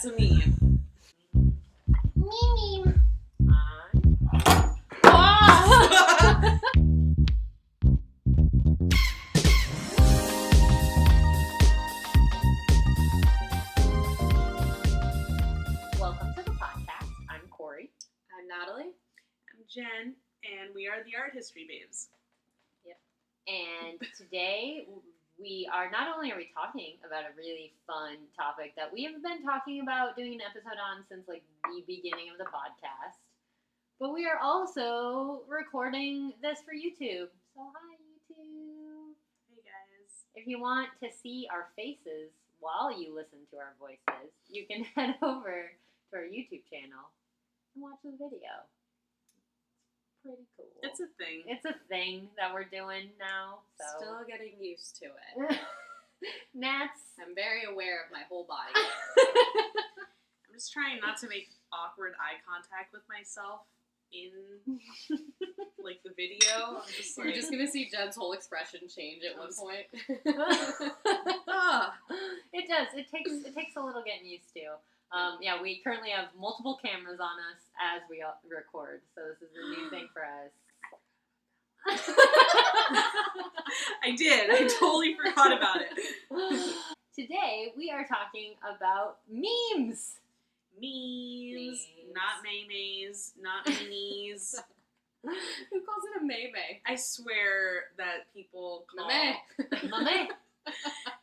a meme? Meme. Welcome to the podcast. I'm Corey. I'm Natalie. I'm Jen, and we are the Art History Babes. And today we are not only are we talking about a really fun topic that we have been talking about doing an episode on since like the beginning of the podcast, but we are also recording this for YouTube. So hi YouTube. Hey guys. If you want to see our faces while you listen to our voices, you can head over to our YouTube channel and watch the video. Pretty cool. It's a thing. It's a thing that we're doing now. So. Still getting used to it. Nats. I'm very aware of my whole body. I'm just trying not to make awkward eye contact with myself in like the video. I'm just You're like, just gonna see Jen's whole expression change at one point. It does. It takes a little getting used to. Yeah, we currently have multiple cameras on us as we record, so this is a new thing for us. I did. I totally forgot about it. Today we are talking about memes. Memes. Not maymays, not meanies. Who calls it a meme? I swear that people call Mame.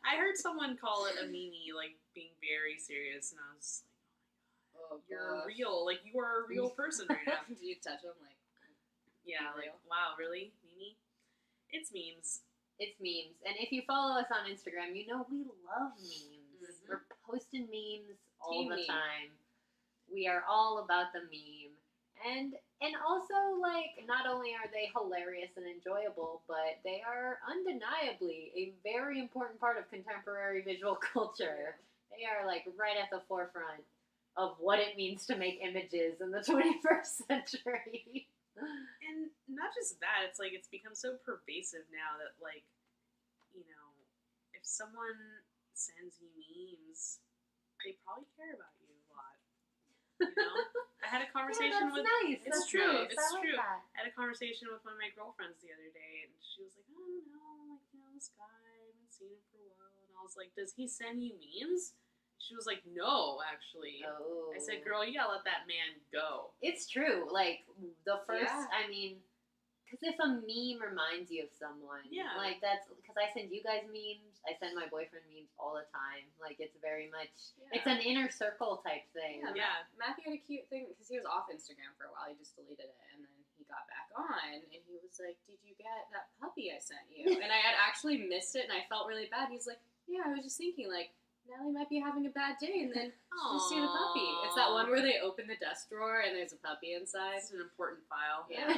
I heard someone call it a meanie, like being very serious, and I was like, Oh, you're real. Like, you are a real person right now. Do you touch them? Like, Yeah, like, wow, really? Meanie? It's memes. It's memes, and if you follow us on Instagram, you know we love memes. Mhm. We're posting memes all Team the meme. time. We are all about the meme, and also like not only are they hilarious and enjoyable, but they are undeniably a very important part of contemporary visual culture. They are like right at the forefront of what it means to make images in the 21st century. And not just that, it's like, it's become so pervasive now that, like, you know, if someone sends you memes, they probably care about you a lot. You know? I had a conversation with... Nice. It's That's true. Nice. It's I like true. That. I had a conversation with one of my girlfriends the other day, and she was like, I don't know, like, you know, this guy, I haven't seen him for a while. And I was like, does he send you memes? She was like, no, actually. Oh. I said, girl, you gotta let that man go. It's true. Like, the first, Yeah. I mean, because if a meme reminds you of someone, Yeah. like, that's, because I send you guys memes, I send my boyfriend memes all the time. Like, it's very much, it's an inner circle type thing. Yeah. Matthew had a cute thing because he was off Instagram for a while. He just deleted it, and then he got back on, and he was like, "Did you get that puppy I sent you?" And I had actually missed it, and I felt really bad. He's like, "Yeah, I was just thinking, like, Natalie might be having a bad day, and then just see the puppy." It's that one where they open the desk drawer and there's a puppy inside. It's an important file. Yeah.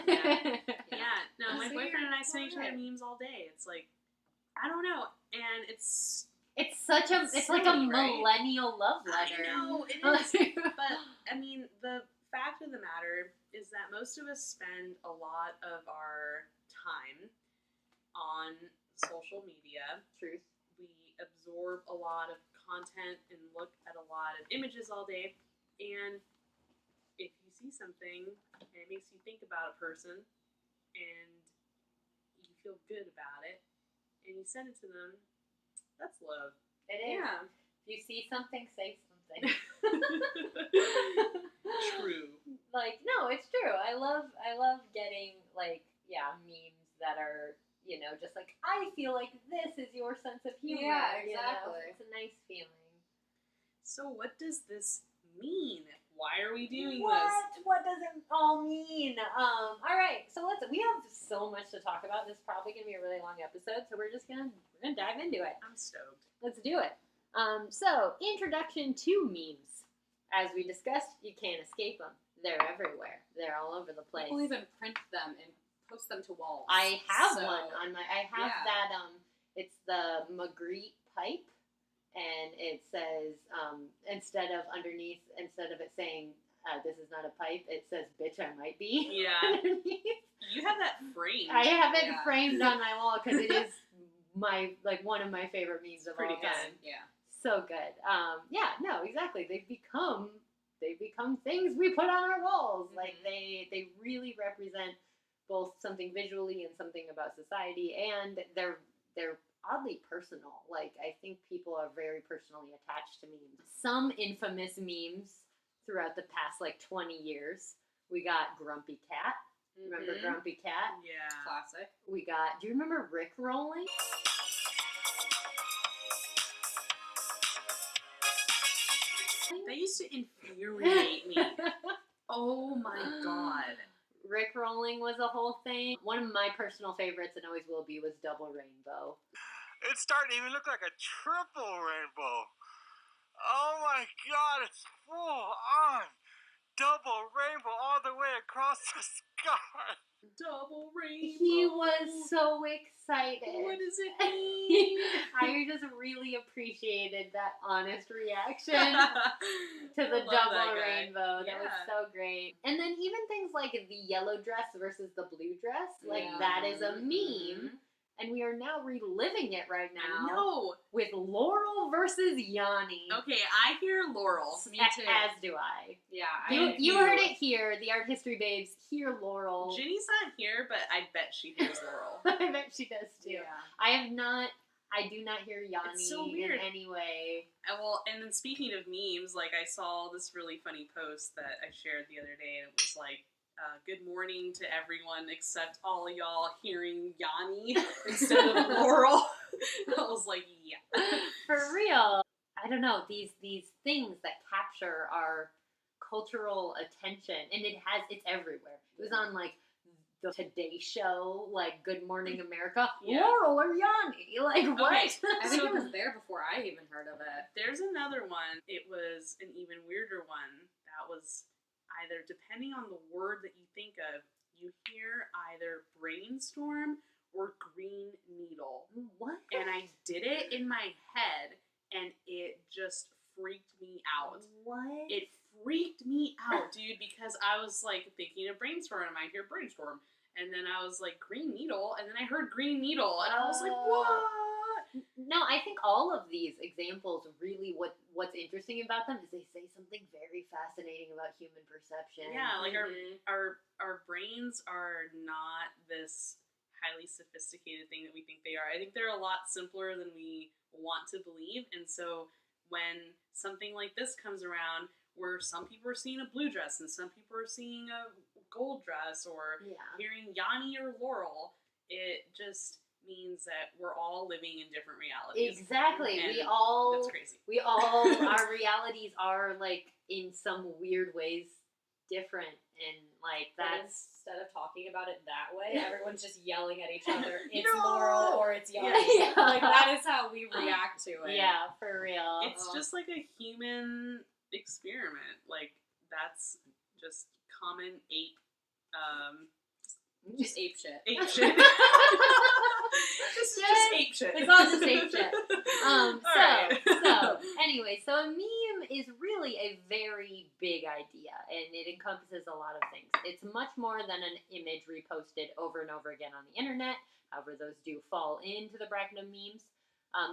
Yeah. No, my So boyfriend and I you're send each other alright. memes all day. It's like, I don't know. And it's... It's such a, it's like a silly, right? millennial love letter. I know, it is. But, I mean, the fact of the matter is that most of us spend a lot of our time on social media. Truth. We absorb a lot of content and look at a lot of images all day. And if you see something and it makes you think about a person and you feel good about it and you send it to them, that's love. It is. Yeah. If you see something, say something. True. Like, no, it's true. I love getting, like, memes that are, you know, just like, I feel like this is your sense of humor. Yeah, you know? exactly. It's a nice feeling. So what does this mean? Why are we doing What? this? What does it all mean? All right, so we have so much to talk about. This is probably going to be a really long episode, so we're gonna dive into it. I'm stoked. Let's do it. So, introduction to memes. As we discussed, you can't escape them. They're everywhere. They're all over the place. People even print them and post them to walls. I have So- one on my. I have yeah. that. It's the Magritte pipe, and it says instead of it saying this is not a pipe, it says bitch I might be. Yeah. underneath. You have that framed. I have it Yeah. framed on my wall because it is one of my favorite memes of Pretty all good. time. Yeah. so good. Yeah, no, exactly. They've become things we put on our walls. Mhm. Like they really represent both something visually and something about society, and they're oddly personal. Like, I think people are very personally attached to memes. Some infamous memes throughout the past, like, 20 years. We got Grumpy Cat. Remember Mhm. Grumpy Cat? Yeah. Classic. We got, do you remember Rick rolling? That used to infuriate me. Oh my god. Rick rolling was a whole thing. One of my personal favorites, and always will be, was Double Rainbow. It's starting to even look like a triple rainbow. Oh my god, it's full on. Double rainbow all the way across the sky. Double rainbow. He was so excited. What does it mean? I just really appreciated that honest reaction to the double rainbow. That was so great. And then even things like the yellow dress versus the blue dress, like that is a meme. And we are now reliving it right now. No. With Laurel versus Yanni. Okay, I hear Laurel. Me too. As do I. Yeah. You heard it here. The art history babes hear Laurel. Ginny's not here, but I bet she hears Laurel. I bet she does too. Yeah. I do not hear Yanni It's so weird. in any way. Well, and then speaking of memes, like, I saw this really funny post that I shared the other day, and it was like, good morning to everyone except all of y'all hearing Yanni instead of Laurel. I was like, yeah. For real. I don't know, these things that capture our cultural attention, and it's everywhere. It was on, like, the Today Show, like, Good Morning America. Yeah. Laurel or Yanni? Like, what? Okay, I think it was there before I even heard of it. There's another one. It was an even weirder one that was either, depending on the word that you think of, you hear either brainstorm or green needle. What? And I did it in my head, and it just freaked me out. What? It freaked me out, dude, because I was, like, thinking of brainstorm, and I hear brainstorm, and then I was like, green needle, and then I heard green needle, and I was like, what? No, I think all of these examples really, what's interesting about them is they say something very fascinating about human perception. Yeah, like our brains are not this highly sophisticated thing that we think they are. I think they're a lot simpler than we want to believe, and so when something like this comes around, where some people are seeing a blue dress and some people are seeing a gold dress, or hearing Yanni or Laurel, it just means that we're all living in different realities. Exactly. And that's crazy. Our realities are, like, in some weird ways different, and, like, that's... Instead of talking about it that way, everyone's just yelling at each other, it's No! Laurel or it's Yanni. Yeah. Like, that is how we react to it. Yeah, for real. It's just like a human experiment. Like, that's just common ape, Just ape shit. ape shit. just ape shit. It's all just ape shit. Alright. So a meme is really a very big idea, and it encompasses a lot of things. It's much more than an image reposted over and over again on the internet. However, those do fall into the bracket of memes.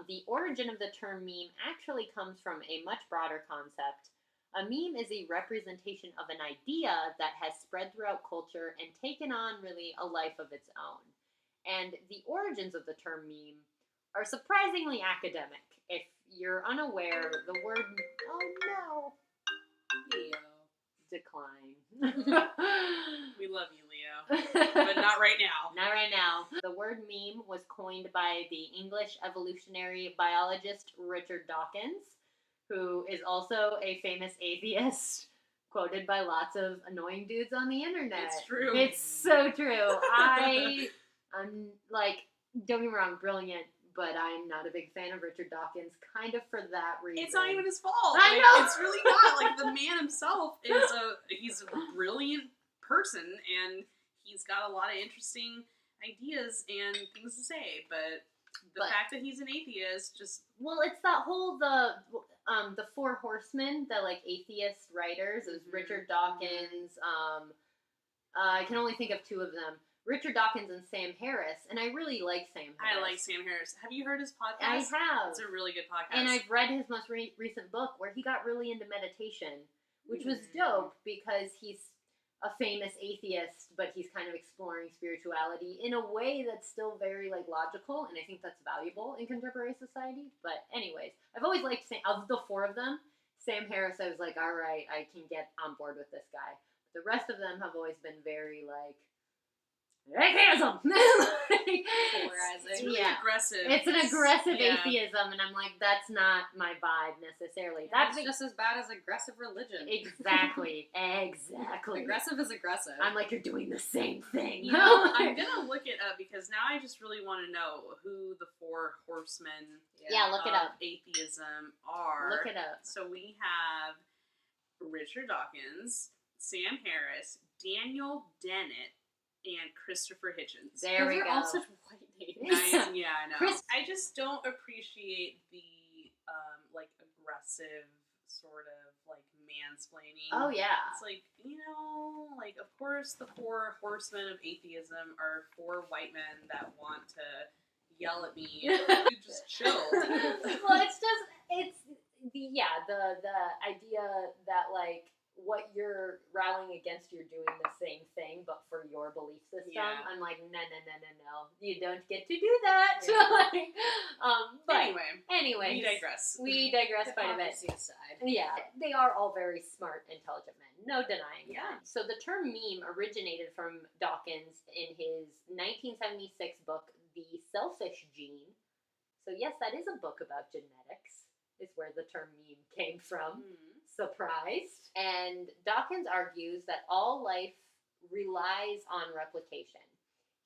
The origin of the term meme actually comes from a much broader concept. A meme is a representation of an idea that has spread throughout culture and taken on really a life of its own. And the origins of the term meme are surprisingly academic. If you're unaware, the word... Oh no! Leo. Decline. We love you, Leo. But not right now. Not right now. The word meme was coined by the English evolutionary biologist Richard Dawkins, who is also a famous atheist, quoted by lots of annoying dudes on the internet. It's true. It's so true. I'm like, don't get me wrong, brilliant, but I'm not a big fan of Richard Dawkins, kind of for that reason. It's not even his fault. I know. It's really not. Like, the man himself he's a brilliant person, and he's got a lot of interesting ideas and things to say, but the fact that he's an atheist just... Well, it's that whole, the Four Horsemen, the, like, atheist writers. It was Richard Dawkins, I can only think of two of them, Richard Dawkins and Sam Harris, and I really like Sam Harris. I like Sam Harris. Have you heard his podcast? I have. It's a really good podcast. And I've read his most recent book where he got really into meditation, which was dope because he's a famous atheist, but he's kind of exploring spirituality in a way that's still very like logical, and I think that's valuable in contemporary society. But anyways, I've always liked of the four of them, Sam Harris, I was like, all right, I can get on board with this guy. But the rest of them have always been very like atheism. It's really aggressive. It's an aggressive atheism, and I'm like, that's not my vibe necessarily. That's just as bad as aggressive religion. Exactly. Exactly. Aggressive is aggressive. I'm like, you're doing the same thing. You know, I'm gonna look it up because now I just really want to know who the four horsemen look it up. Atheism are. Look it up. So we have Richard Dawkins, Sam Harris, Daniel Dennett, and Christopher Hitchens. There we go. All such white names. I know. I just don't appreciate the like aggressive sort of like mansplaining. Oh yeah. It's like, you know, like of course the four horsemen of atheism are four white men that want to yell at me. You just chill. Well, it's the idea that like what you're rallying against, you're doing the same thing, but for your belief system. Yeah. I'm like, no, you don't get to do that. Yeah. But anyway, anyways, we digress. We digress quite a bit. Aside. Yeah, they are all very smart, intelligent men. No denying Yeah. that. So the term meme originated from Dawkins in his 1976 book, The Selfish Gene. So yes, that is a book about genetics, is where the term meme came from. Surprised. And Dawkins argues that all life relies on replication.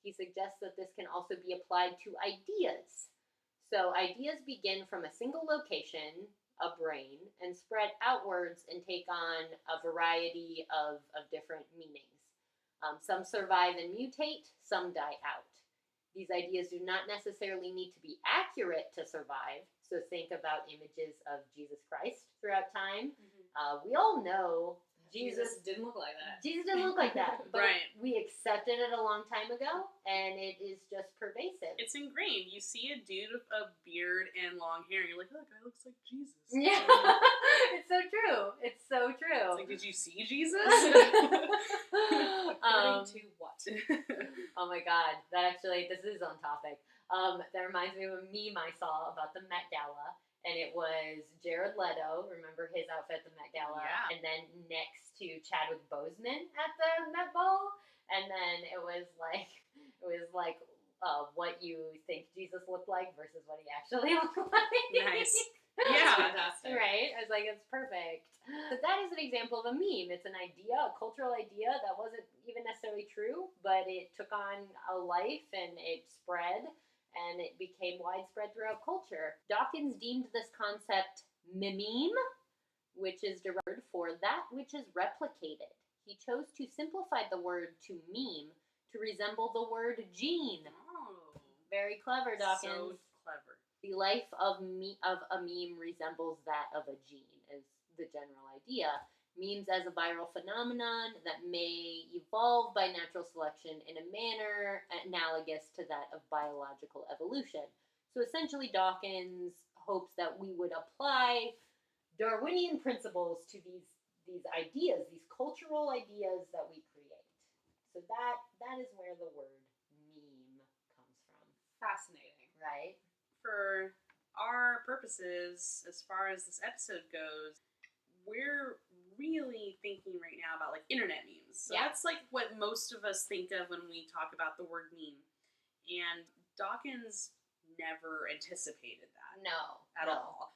He suggests that this can also be applied to ideas. So ideas begin from a single location, a brain, and spread outwards and take on a variety of different meanings. Some survive and mutate, some die out. These ideas do not necessarily need to be accurate to survive. So think about images of Jesus Christ throughout time. We all know Jesus didn't look like that. Jesus didn't look like that. But Right. we accepted it a long time ago, and it is just pervasive. It's ingrained. You see a dude with a beard and long hair, and you're like, oh, that guy looks like Jesus. Yeah. It's so true. It's so true. It's like, did you see Jesus? According to what? Oh my god. This is on topic. That reminds me of a meme I saw about the Met Gala. And it was Jared Leto, remember his outfit at the Met Gala? Yeah. And then next to Chadwick Boseman at the Met Ball. And then it was like what you think Jesus looked like versus what he actually looked like. Nice. Yeah. Fantastic. Right? I was like, it's perfect. But that is an example of a meme. It's an idea, a cultural idea that wasn't even necessarily true, but it took on a life and it spread. And it became widespread throughout culture. Dawkins deemed this concept meme, which is derived for that which is replicated. He chose to simplify the word to meme to resemble the word gene. Oh. Very clever, Dawkins. So clever. The life of a meme resembles that of a gene, is the general idea. Memes as a viral phenomenon that may evolve by natural selection in a manner analogous to that of biological evolution. So essentially, Dawkins hopes that we would apply Darwinian principles to these ideas, these cultural ideas that we create. So that is where the word meme comes from. Fascinating. Right? For our purposes, as far as this episode goes, we're really thinking right now about like internet memes. So that's like what most of us think of when we talk about the word meme. And Dawkins never anticipated that. No. At all.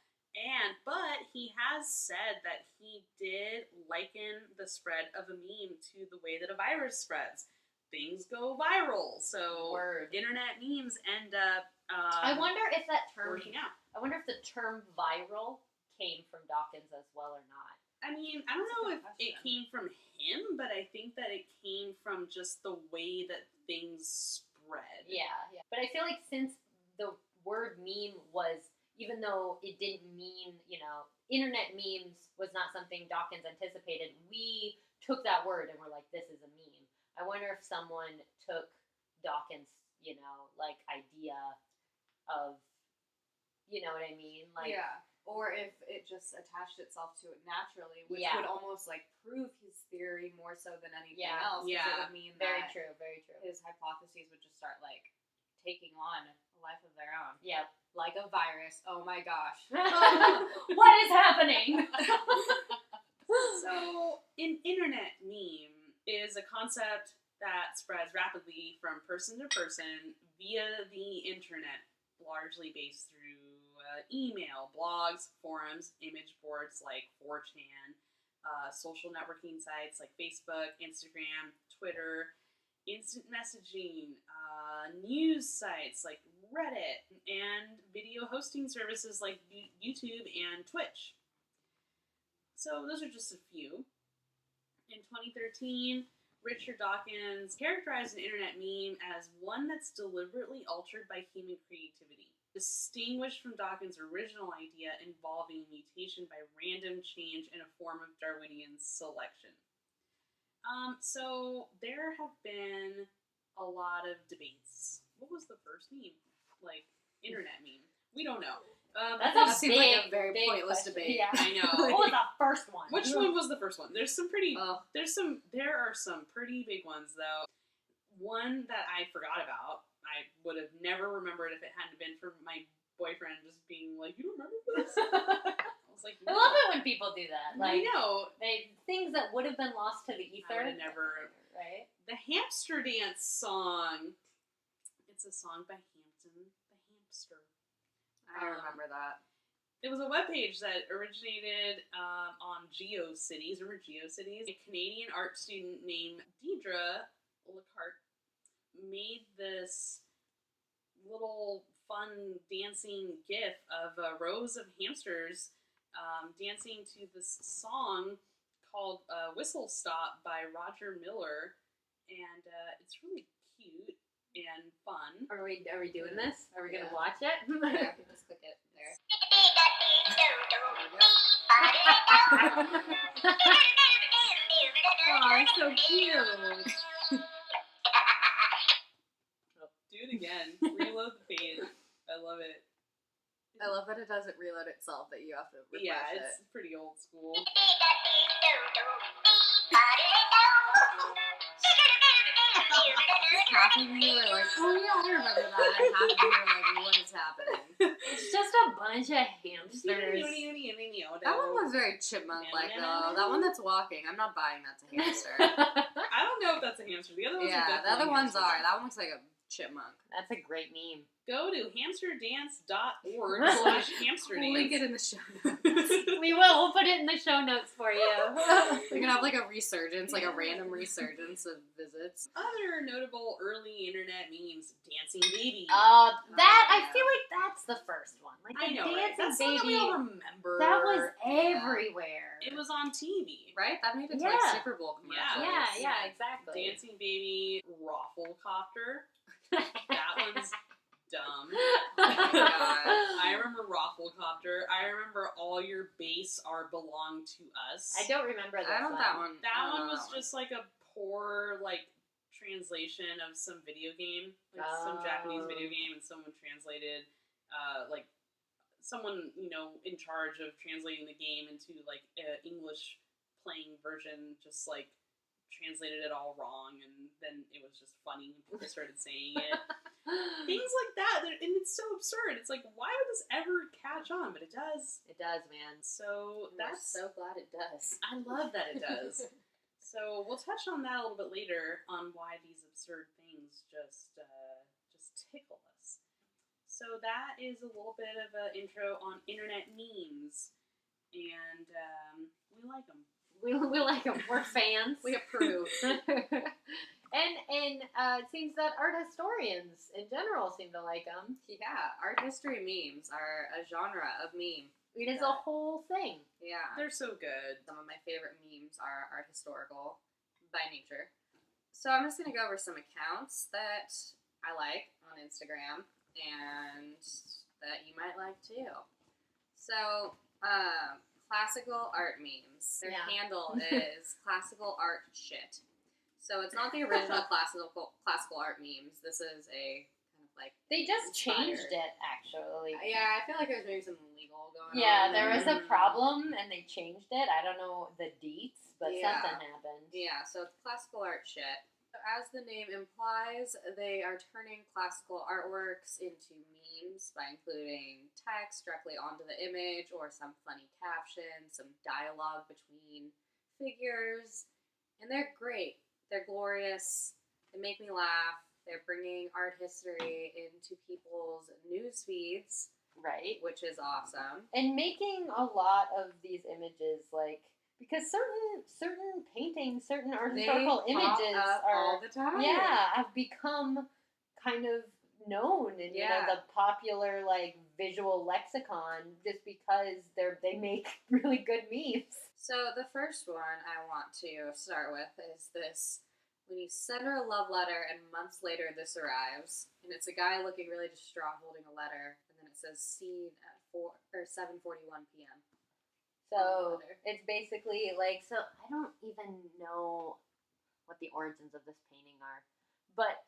But he has said that he did liken the spread of a meme to the way that a virus spreads. Things go viral. So internet memes end up I wonder if that term working out. I wonder if the term viral came from Dawkins as well or not. I mean, I don't know if it came from him, but I think that it came from just the way that things spread. Yeah. But I feel like since the word meme was, even though it didn't mean, internet memes was not something Dawkins anticipated, we took that word and we're like, this is a meme. I wonder if someone took Dawkins, like idea of, you know what I mean? Like, yeah. Or if it just attached itself to it naturally, which Yeah. would almost like prove his theory more so than anything Yeah. else. 'Cause Yeah. it would mean very that true, very true. his hypotheses would just start like taking on a life of their own. Yep. Like a virus. Oh my gosh. What is happening? So, an internet meme is a concept that spreads rapidly from person to person via the internet, largely based through email, blogs, forums, image boards like 4chan, social networking sites like Facebook, Instagram, Twitter, instant messaging, news sites like Reddit, and video hosting services like YouTube and Twitch. So those are just a few. In 2013, Richard Dawkins characterized an internet meme as one that's deliberately altered by human creativity, distinguished from Dawkins' original idea involving mutation by random change in a form of Darwinian selection. So there have been a lot of debates. What was the first meme? Like, internet meme? We don't know. That's That a seems big, like a very big pointless question. debate. Yeah. I know. What was the first one? Which one was the first one? There's some pretty. Oh. There are some pretty big ones though. One that I forgot about. I would have never remembered if it hadn't been for my boyfriend just being like, "You don't remember this?" I was like, I "No." love it when people do that. I Like, know. things that would have been lost to the I ether. would have never. Right? The Hampster Dance song. It's a song by Hampton the Hamster. I remember that. It was a webpage that originated on GeoCities. Remember GeoCities? A Canadian art student named Deidre Lacarte made this little fun dancing gif of rows of hamsters dancing to this song called Whistle Stop by Roger Miller. And it's really cute and fun. Are we doing this? Are we gonna Yeah. watch it? Yeah, let's click it there. Oh, it's so cute. Do it again. Reload the page. I love it. I love that it doesn't reload itself, that you have to refresh Yeah, it. it's pretty old school. Half of you are like, oh yeah, I remember that. And half of you are like, what is happening? It's just a bunch of hamsters. That one was very chipmunk-like, though. That one that's walking, I'm not buying that to hamster. I don't know if that's a hamster. The other ones are Yeah, the definitely other ones hamsters. are. That one looks like a chipmunk. That's a great meme. Go to hamsterdance.org/hamsterdance. Link it in the show notes. We will. We'll put it in the show notes for you. We're gonna have like a resurgence, like a random resurgence of visits. Other notable early internet memes: Dancing Baby. That I yeah. feel like that's the first one. Like the I know, right? dancing That's one that we baby. all remember. That was Yeah. everywhere. It was on TV. Right? That made it to Yeah. like Super Bowl commercials. Yeah, exactly. Dancing Baby, Rafflecopter. That one's dumb. Oh my God. I remember Rafflecopter. I remember All Your Base Are Belong to Us. I don't remember this I don't that one. That I don't one know was that just like a poor translation of some video game, some Japanese video game, and someone translated like someone in charge of translating the game into like an English playing version just translated it all wrong, and then it was just funny when people started saying it. Things like that, and it's so absurd. It's like, why would this ever catch on? But it does. It does, man. So We're that's so glad it does. I love that it does. So we'll touch on that a little bit later on why these absurd things just tickle us. So that is a little bit of an intro on internet memes, and we like them. We like them. We're fans. We approve. and it seems that art historians in general seem to like them. Yeah, art history memes are a genre of meme. It is a whole thing. Yeah. They're so good. Some of my favorite memes are art historical by nature. So I'm just going to go over some accounts that I like on Instagram and that you might like too. So, classical art memes. Their Yeah. handle is classical art shit. So it's not the original classical art memes. This is a kind of like They just inspired. changed it, actually. Yeah, I feel like there's maybe something legal going on. Yeah, there was a problem, and they changed it. I don't know the deets, but Yeah. something happened. Yeah, so it's classical art shit. So as the name implies, they are turning classical artworks into memes by including text directly onto the image or some funny caption, some dialogue between figures. And they're great. They're glorious. They make me laugh. They're bringing art history into people's news feeds, Right. which is awesome. And making a lot of these images, like, because certain paintings, certain art historical They images pop up are, all the time. have become kind of known in Yeah. the popular like visual lexicon just because they make really good memes. So the first one I want to start with is this. When you send her a love letter and months later this arrives, and it's a guy looking really distraught holding a letter, and then it says seen at 7:41 p.m. So it's basically like, so I don't even know what the origins of this painting are, but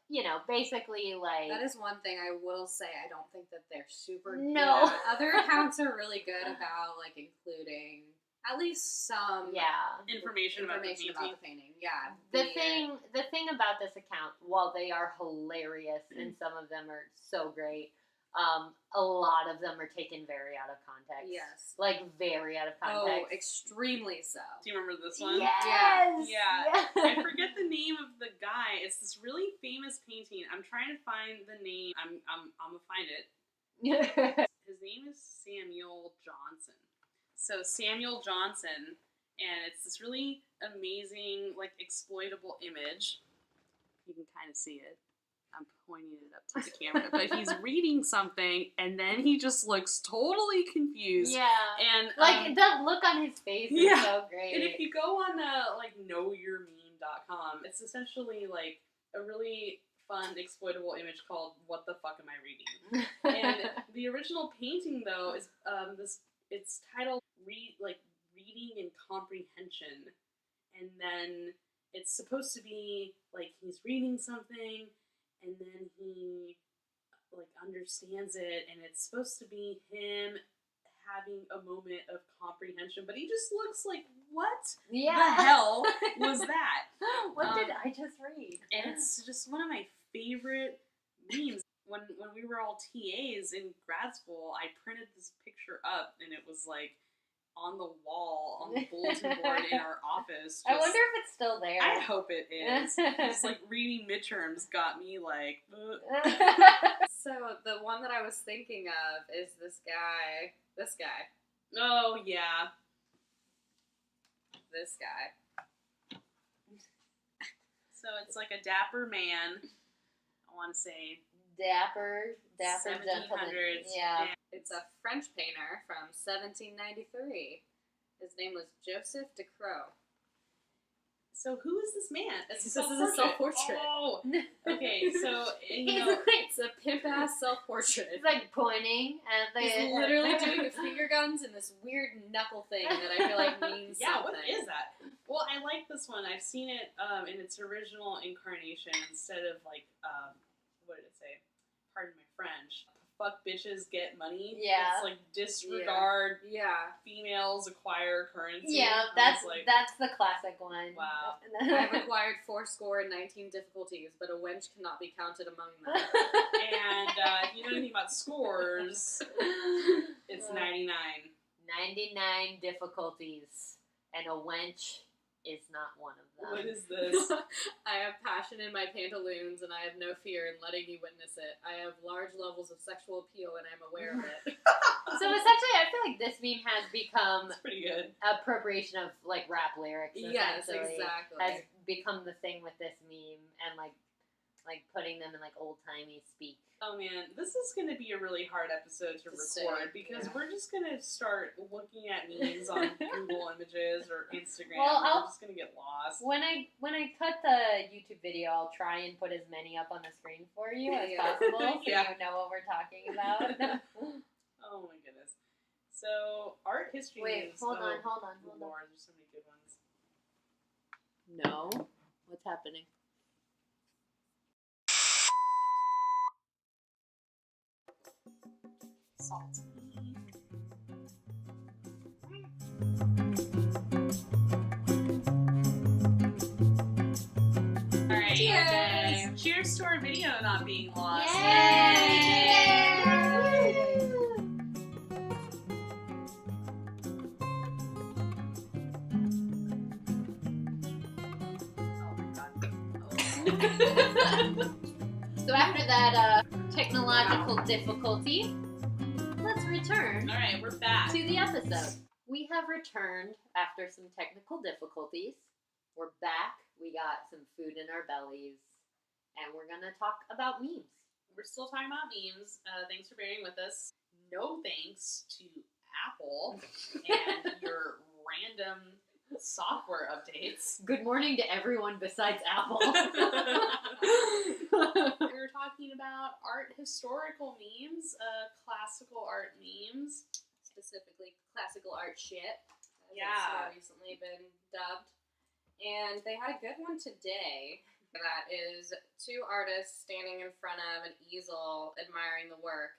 basically like That is one thing I will say. I don't think that they're super No. good. Other accounts are really good about like including at least some Information about the painting. Yeah. The thing about this account, while they are hilarious and some of them are so great, a lot of them are taken very out of context. Yes. Like very out of context. Oh, extremely so. Do you remember this one? Yes. Yeah. I forget the name of the guy. It's this really famous painting. I'm trying to find the name. I'm gonna find it. His name is Samuel Johnson. So Samuel Johnson, and it's this really amazing, like, exploitable image. You can kind of see it. I'm pointing it up to the camera, but he's reading something, and then he just looks totally confused. Yeah. And Like the look on his face is so great. And if you go on knowyourmeme.com, it's essentially like a really fun exploitable image called "What the fuck am I reading?" And the original painting though is it's titled reading and comprehension, and then it's supposed to be like he's reading something and then he like understands it, and it's supposed to be him having a moment of comprehension, but he just looks like, what the hell was that? What did I just read? And it's just one of my favorite memes. When we were all TAs in grad school, I printed this picture up, and it was like on the wall, on the bulletin board in our office. I wonder if it's still there. I hope it is. Just like reading midterms got me like. So the one that I was thinking of is this guy. This guy. Oh yeah. This guy. So it's like a dapper man. I want to say. Dapper gentleman. 1700s. Yeah. It's a French painter from 1793. His name was Joseph de Croix. So who is this man? This is a self-portrait. Oh, okay. So It's a pimp-ass self-portrait. He's like pointing at the. He's literally doing finger guns and this weird knuckle thing that I feel like means yeah, something. what is that? Well, I like this one. I've seen it in its original incarnation instead of like what did it say? Pardon my French. Fuck bitches get money. Yeah. It's like disregard. Yeah. Females acquire currency. Yeah, that's the classic one. Wow. I've acquired 19 difficulties, but a wench cannot be counted among them. And if you know anything about scores, it's 99. 99 difficulties, and a wench is not one of them. What is this? I have passion in my pantaloons, and I have no fear in letting you witness it. I have large levels of sexual appeal, and I'm aware of it. So essentially, I feel like this meme has become That's pretty good. appropriation of like rap lyrics. Yes, essentially, exactly. Has become the thing with this meme, and like putting them in like old timey speak. Oh man, this is going to be a really hard episode to record because we're just going to start looking at memes on Google Images or Instagram. Well, we're just going to get lost. When I cut the YouTube video, I'll try and put as many up on the screen for you as possible, so you know what we're talking about. Oh my goodness. So, art history. Wait, hold on. Lord, there's so many good ones. No. What's happening? Salt. Alright, Cheers. okay. Cheers to our video not being lost. So after that technological difficulty, let's return Alright, we're back. to the episode. We have returned after some technical difficulties. We're back. We got some food in our bellies. And we're going to talk about memes. We're still talking about memes. Thanks for bearing with us. No thanks to Apple and your random software updates. Good morning to everyone besides Apple. We were talking about art historical memes, classical art memes. Specifically, classical art shit. As Yeah. It's recently been dubbed. And they had a good one today. That is two artists standing in front of an easel admiring the work.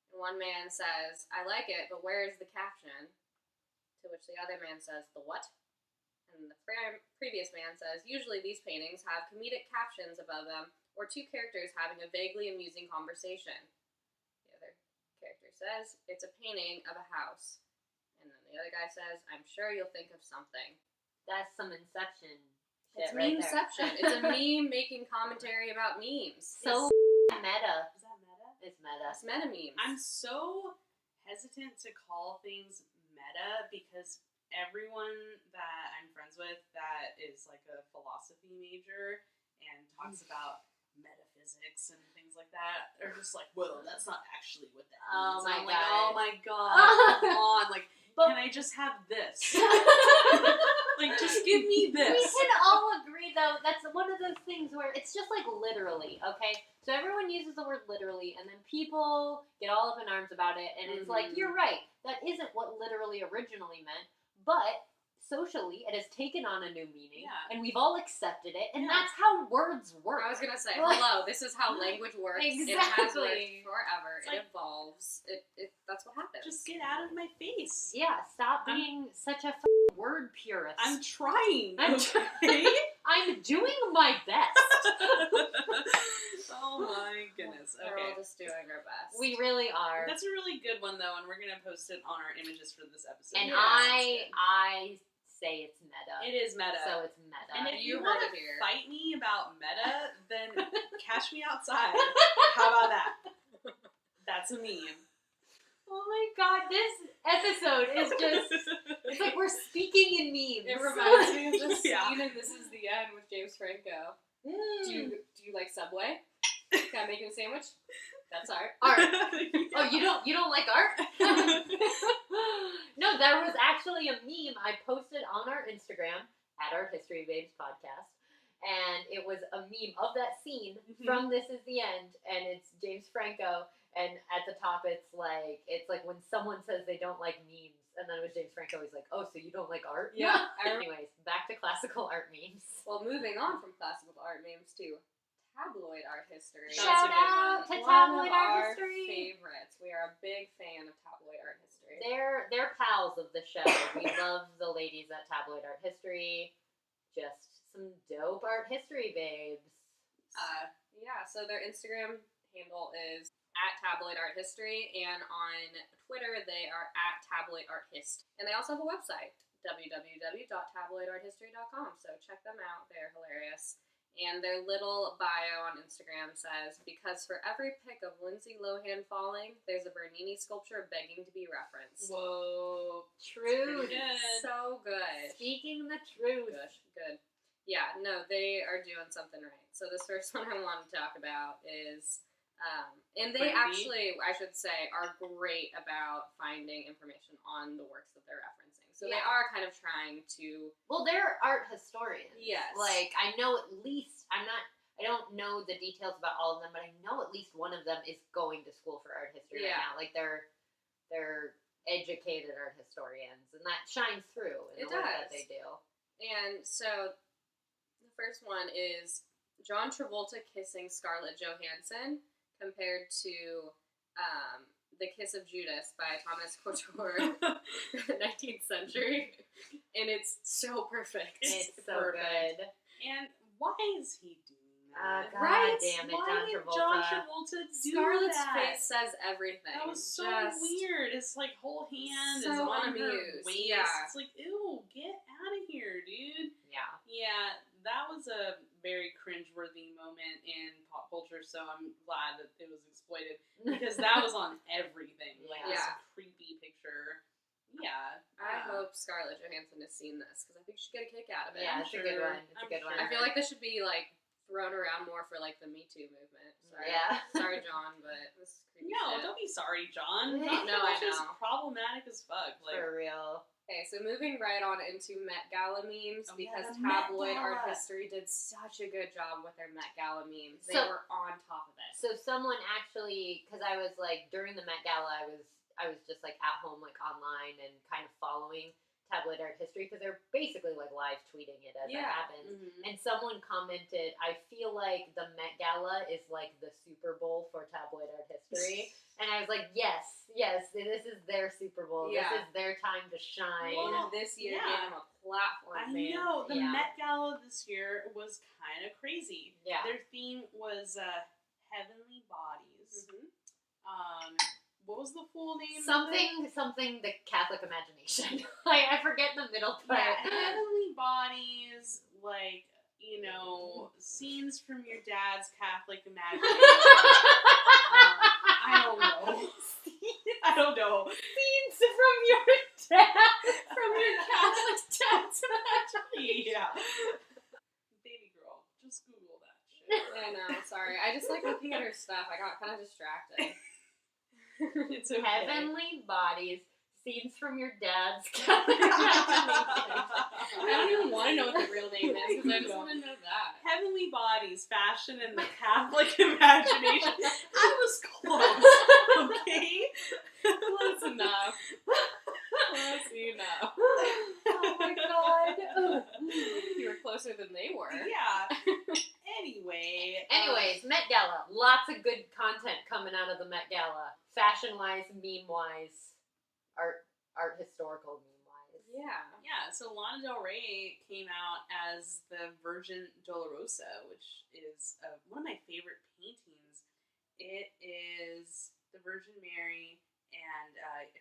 And one man says, "I like it, but where is the caption?" To which the other man says, "The what?" And the previous man says, "Usually these paintings have comedic captions above them, or two characters having a vaguely amusing conversation." The other character says, "It's a painting of a house." And then the other guy says, "I'm sure you'll think of something." That's some Inception It's shit right memeception. there. It's a meme making commentary about memes. So meta. Is that meta? It's meta. It's meta memes. I'm so hesitant to call things meta because everyone that I'm friends with that is like a philosophy major and talks about metaphysics and things like that are just like, whoa, that's not actually what that Oh means. my And I'm God. like, oh my god, come on, like, can I just have this? Like, just give me We this. can all agree, though, that's one of those things where it's just like literally, okay? So everyone uses the word literally, and then people get all up in arms about it, and it's like, Mhm. you're right, that isn't what literally originally meant, but socially, it has taken on a new meaning, Yeah. and we've all accepted it, and Yeah. that's how words work. I was gonna say, Like- hello, this is how language works. It has Exactly. worked forever. It's It like- evolves. It that's what happens. Just get out of my face. Yeah, stop I'm- being such a word purist. I'm trying. I'm okay? I'm doing my best. Oh my goodness. We're Okay. all just doing our best. We really are. That's a really good one though, and we're gonna post it on our images for this episode. And Yeah, I say it's meta. it is meta. So it's meta. and if You you heard want it to here. fight me about meta, then catch me outside. How about that? That's a meme. Oh my god, this episode is just, it's like we're speaking in memes. It reminds me of the Yeah. scene in This Is the End with James Franco. Mm. Do you like Subway? Can I make you a sandwich? That's art. Art. Oh, you don't like art? No, there was actually a meme I posted on our Instagram at our History Babes podcast, and it was a meme of that scene from This Is the End, and it's James Franco, and at the top it's like when someone says they don't like memes, and then it was James Franco. He's like, "Oh, so you don't like art?" Yeah, I remember. Anyways, back to classical art memes. Well, moving on from classical art memes to tabloid art history. That's Shout a good out one. to One Tabloid of Art our History. favorites. We are a big fan of tabloid art history. They're pals of the show. We love the ladies at Tabloid Art History. Just some dope art history babes. Yeah, so their Instagram handle is at Tabloid Art History, and on Twitter they are at Tabloid Art Hist. And they also have a website, www.tabloidarthistory.com. So check them out; they're hilarious. And their little bio on Instagram says, "Because for every pic of Lindsay Lohan falling, there's a Bernini sculpture begging to be referenced." Whoa. Truth. Pretty good. So good. Speaking the truth. Good. Yeah, no, they are doing something right. So this first one I want to talk about is, and they Brandy. actually, I should say, are great about finding information on the works that they're referencing. So they Yeah. are kind of trying to, Well, they're art historians. Yes. Like, I know at least, I don't know the details about all of them, but I know at least one of them is going to school for art history Yeah. right now. Like, they're educated art historians, and that shines through in It the work that does. they do. and so the The first one is John Travolta kissing Scarlett Johansson compared to The Kiss of Judas by Thomas Couture, 19th century. And it's so perfect. It's so perfect. good. And why is he doing God that? Right? damn it, Why John did Travolta. John Travolta do Scarlett's that? face says everything. That was so Just weird. His like whole hand so is on her unamused. waist. Yeah. It's like, ew, get out of here, dude. Yeah. Yeah, that was a very cringeworthy moment in pop culture, so I'm glad that it was exploited because that was on everything. Like this Yeah. creepy picture. Yeah. I hope Scarlett Johansson has seen this because I think she'd get a kick out of it. Yeah, I'm it's a good sure. one. It's a I'm good one. sure. I feel like this should be like thrown around more for like the Me Too movement. Sorry. Yeah. Sorry, John, but this is creepy No, shit. don't be sorry, John. No, John I Travolta's know. problematic as fuck. Like, For real. Okay, so moving right on into Met Gala memes Oh, yeah, because the Met Tabloid Art Gala. History did such a good job with their Met Gala memes. They So- were on top of it. So someone actually, because I was like during the Met Gala, I was just like at home, like online, and kind of following Tabloid Art History because they're basically like live tweeting it as it happens. mhm. And someone commented, I feel like the Met Gala is like the Super Bowl for Tabloid Art History. And I was like, yes, this is their Super Bowl. Yeah. This is their time to shine. Well, This year yeah. gave them a platform, I man. know the Yeah. Met Gala this year was kind of crazy. Yeah. Their theme was heavenly bodies. Mhm. What was the full name? of it? Something the Catholic imagination. I forget the middle part. Yeah, heavenly bodies, like, you know, scenes from your dad's Catholic imagination. I don't know. I don't know. Scenes from your dad. From your Catholic dad's imagination. Yeah. Baby girl, just Google that shit. I know, sorry. I just like looking at her stuff. I got kind of distracted. It's okay. Heavenly bodies. Scenes from your dad's Catholic imagination. I don't even want to know what the real name is because I just want to know that. Heavenly bodies, fashion, and the Catholic imagination. I was close, okay? Close enough. Close enough. Oh my god. You were closer than they were. Yeah. Anyway. Anyways, Met Gala. Lots of good content coming out of the Met Gala. Fashion-wise, meme-wise, art historical meme-wise. Yeah. Yeah, so Lana Del Rey came out as the Virgin Dolorosa, which is one of my favorite paintings. It is the Virgin Mary, and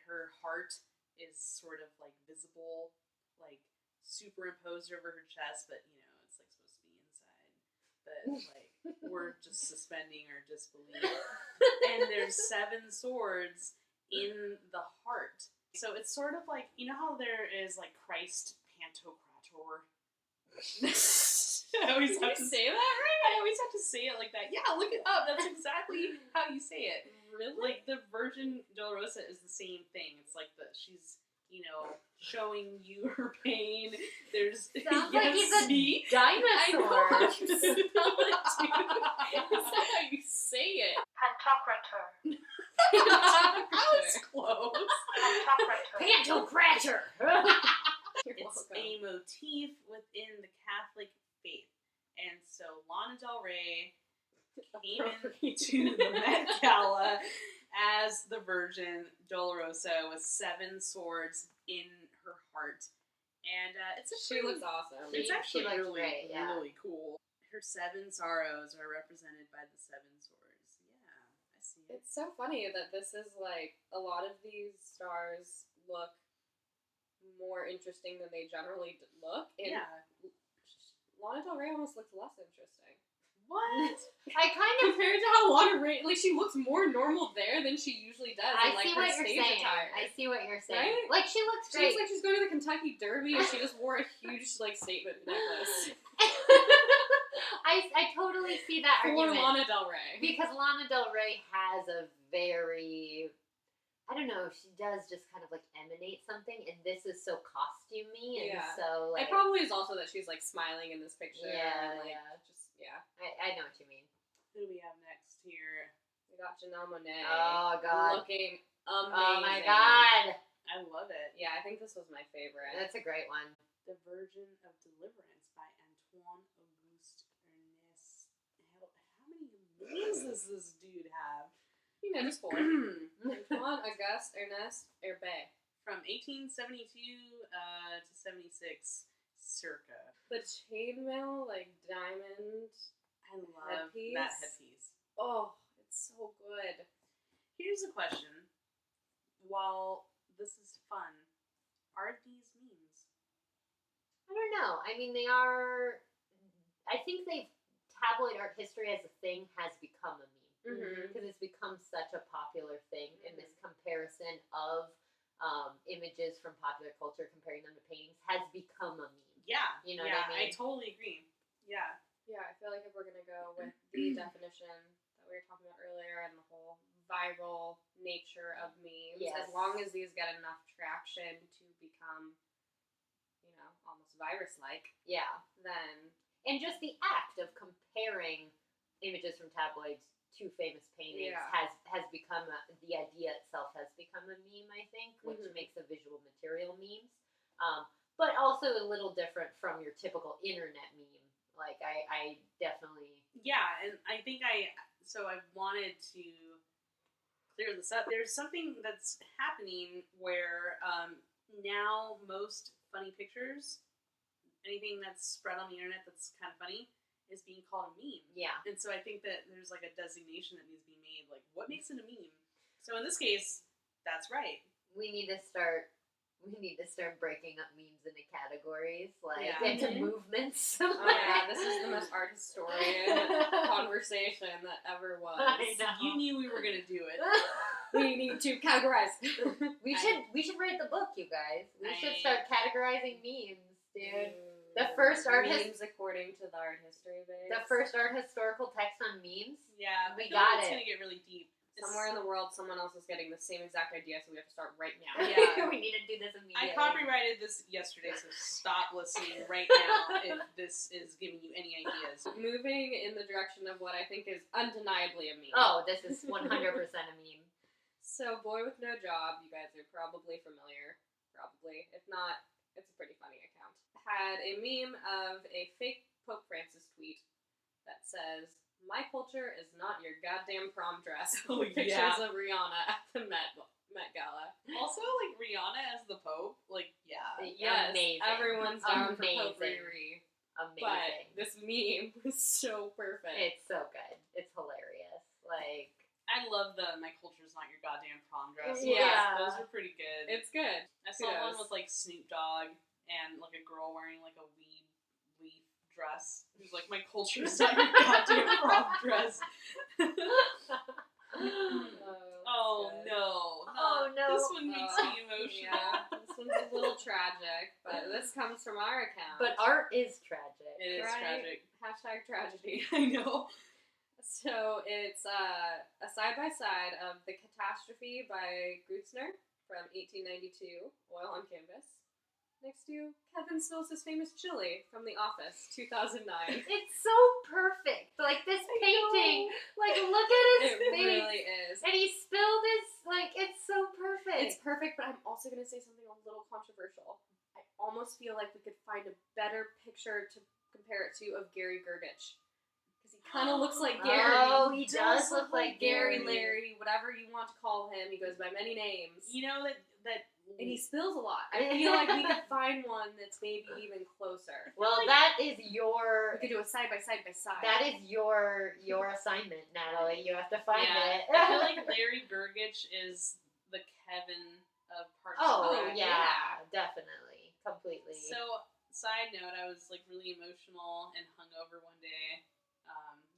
her heart is sort of like visible, like superimposed over her chest, but you know, it's like supposed to be inside. But like, we're just suspending our disbelief. And there's 7 swords in the heart. So it's sort of like, you know how there is like Christ Pantocrator? I always have to say that right? I always have to say it like that. Yeah, look it up. That's exactly how you say it. Really? Like the Virgin Dolorosa is the same thing. It's like she's, you know, showing you her pain. There's Sounds like he's a see? dinosaur. I know how you spell it, dude. That's not how you say it. Pantocrator. I was close. Pantocrator. Pantocrator. You're It's welcome. a motif within the Catholic faith. And so Lana Del Rey came into the Met Gala as the Virgin Dolorosa with 7 swords in her heart. And it's a She pretty- looks awesome. It's She actually looks really, great, yeah. really cool. Her 7 sorrows are represented by the 7 swords. Yeah, I see it. It's so funny that this is like a lot of these stars look more interesting than they generally look. And Yeah. Lana Del Rey almost looks less interesting. What? I kind of Compared to how Lana Ray, like she looks more normal there than she usually does. I in, like, see her what you're stage saying. attire. I see what you're saying. Right? Like she looks She great. looks like she's going to the Kentucky Derby and she just wore a huge like statement necklace. I totally see that For argument. Lana Del Rey. Because Lana Del Rey has a very, I don't know, she does just kind of like emanate something, and this is so costumey, and Yeah. so like. It probably is also that she's like smiling in this picture. Yeah, and, like, yeah. Just, yeah. I know what you mean. Who do we have next here? We got Janelle Monáe. Oh, God. Looking amazing. Oh my god. I love it. Yeah, I think this was my favorite. That's a great one. The Virgin of Deliverance by Antoine Auguste Ernest. How many names does this dude have? You know, just 4. Antoine, Auguste, Ernest, Hervé. From 1872 to 76, circa. The chainmail, like, diamond. I love Headpiece. that headpiece. Oh, it's so good. Here's a question. While this is fun, are these memes? I don't know. I mean, they are. I think tabloid art history as a thing has become a meme because it's become such a popular thing in this comparison of images from popular culture, comparing them to paintings, has become a meme. Yeah. You know what I mean? I totally agree. Yeah. Yeah, I feel like if we're going to go with the definition that we were talking about earlier and the whole viral nature of memes, Yes. as long as these get enough traction to become, you know, almost virus-like, Yeah. then... And just the act of comparing images from tabloids to famous paintings has become the idea itself has become a meme, I think, which makes a visual material memes. But also a little different from your typical internet meme. Like, I definitely... Yeah, and I think so I wanted to clear this up. There's something that's happening where now most funny pictures, anything that's spread on the internet that's kind of funny, is being called a meme. Yeah. And so I think that there's like a designation that needs to be made. Like, what makes it a meme? So in this case, that's right. We need to start breaking up memes into categories, like Yeah. into movements. Oh yeah, this is the most art historian conversation that ever was. I know. You knew we were gonna do it. We need to categorize. We should write the book, you guys. We should start categorizing memes, dude. The first memes according to the art history base. The first art historical text on memes. Yeah, We I feel got like it's it. gonna get really deep. Somewhere in the world, someone else is getting the same exact idea, so we have to start right now. Yeah. We need to do this immediately. I copyrighted this yesterday, so stop listening right now if this is giving you any ideas. Moving in the direction of what I think is undeniably a meme. Oh, this is 100% a meme. So, Boy with No Job, you guys are probably familiar. Probably. If not, it's a pretty funny account. Had a meme of a fake Pope Francis tweet that says, "My culture is not your goddamn prom dress." Oh, Pictures yeah. of Rihanna at the Met Gala. Also, like, Rihanna as the Pope, like, yeah. Yes, Amazing. everyone's down for Amazing. potpourri. Amazing. But this meme was so perfect. It's so good. It's hilarious. Like, I love the "My culture's not your goddamn prom dress." Yeah. Those are pretty good. It's good. I saw one kudos. with, like, Snoop Dogg and, like, a girl wearing, like, a weed leaf dress. Who's like, "My culture's not your goddamn prom dress." Oh, good. no. Oh, no. This one makes me emotional. Yeah, this one's a little tragic, but this comes from our account. but art is tragic. It is Right. tragic. Hashtag tragedy. I know. So it's a side-by-side of The Catastrophe by Grutzner from 1892, oil on canvas, next to Kevin Stills' famous chili from The Office, 2009. It's so perfect. Like, this painting, like, look at his It face. really is. And he spilled his, like, it's so perfect. It's perfect, but I'm also going to say something a little controversial. I almost feel like we could find a better picture to compare it to of Gary Gergich. Because he kind of looks like Gary. Oh, he does look like Gary, Gary. Larry, whatever you want to call him. He goes by many names. You know that And he spills a lot. I feel like we could find one that's maybe even closer. Well, that is your... We could do a side by side by side. That is your assignment, Natalie. You have to find it. I feel like Larry Gergich is the Kevin of Parks Oh, and Rec. yeah, definitely. Completely. So, side note, I was like really emotional and hungover one day.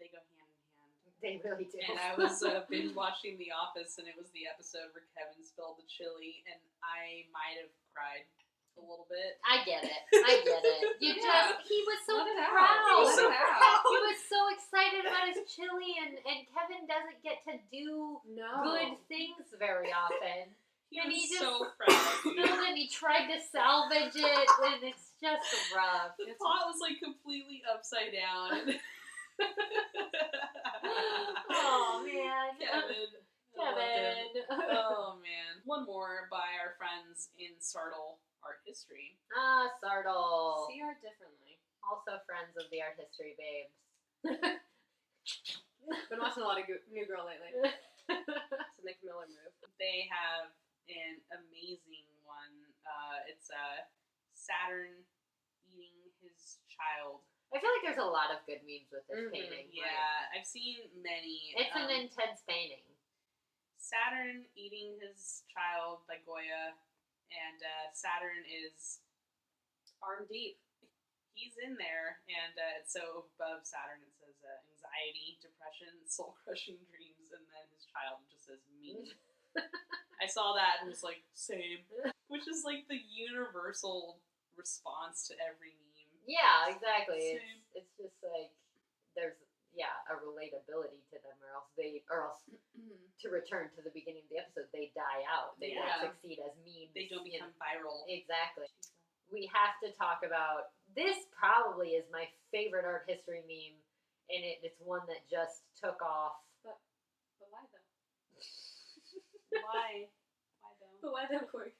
They go hand in hand. They really do. And I was binge watching The Office, and it was the episode where Kevin spilled the chili, and I might have cried a little bit. I get it. You Yeah. he was so Let it out. proud. Let it out. He was so excited about his chili, and Kevin doesn't get to do good things very often. He And was he just so proud. Spilled it, and he tried to salvage it, and it's just rough. The pot was like completely upside down. Oh man. Kevin. Kevin. Oh man. One more by our friends in Sartle Art History. Sartle. See art differently. Also friends of the art history babes. Been watching a lot of New Girl lately. It's a Nick Miller move. They have an amazing one. It's Saturn eating his child. I feel like there's a lot of good memes with this painting. Yeah, I've seen many. It's an intense painting. Saturn eating his child by Goya, and Saturn is arm deep. He's in there, and so above Saturn it says anxiety, depression, soul-crushing dreams, and then his child just says me. I saw that and was like, same. Which is like the universal response to every meme. Yeah, exactly. Same. It's just like there's a relatability to them, or else to return to the beginning of the episode, they die out. They don't succeed as memes. They don't become viral. Exactly. We have to talk about this. Probably is my favorite art history meme, and it's one that just took off. But why though? Why? Why though? But why though, Corey?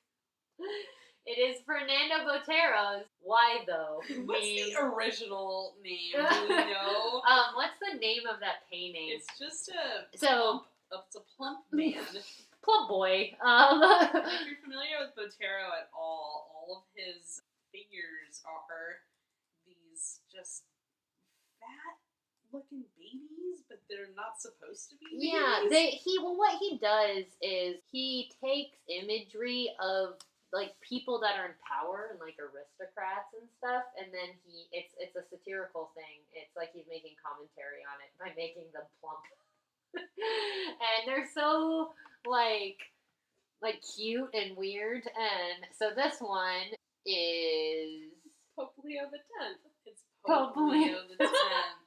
It is Fernando Botero's "Why Though" meme. What's the original name? Do we know? What's the name of that painting? It's just it's a plump man. Plump boy. If you're familiar with Botero at all of his figures are these just fat-looking babies, but they're not supposed to be babies. Yeah, what he does is he takes imagery of like people that are in power and like aristocrats and stuff, and then it's a satirical thing. It's like he's making commentary on it by making them plump. And they're so like cute and weird, and so this one is Pope Leo the 10th. It's Pope Leo the 10th.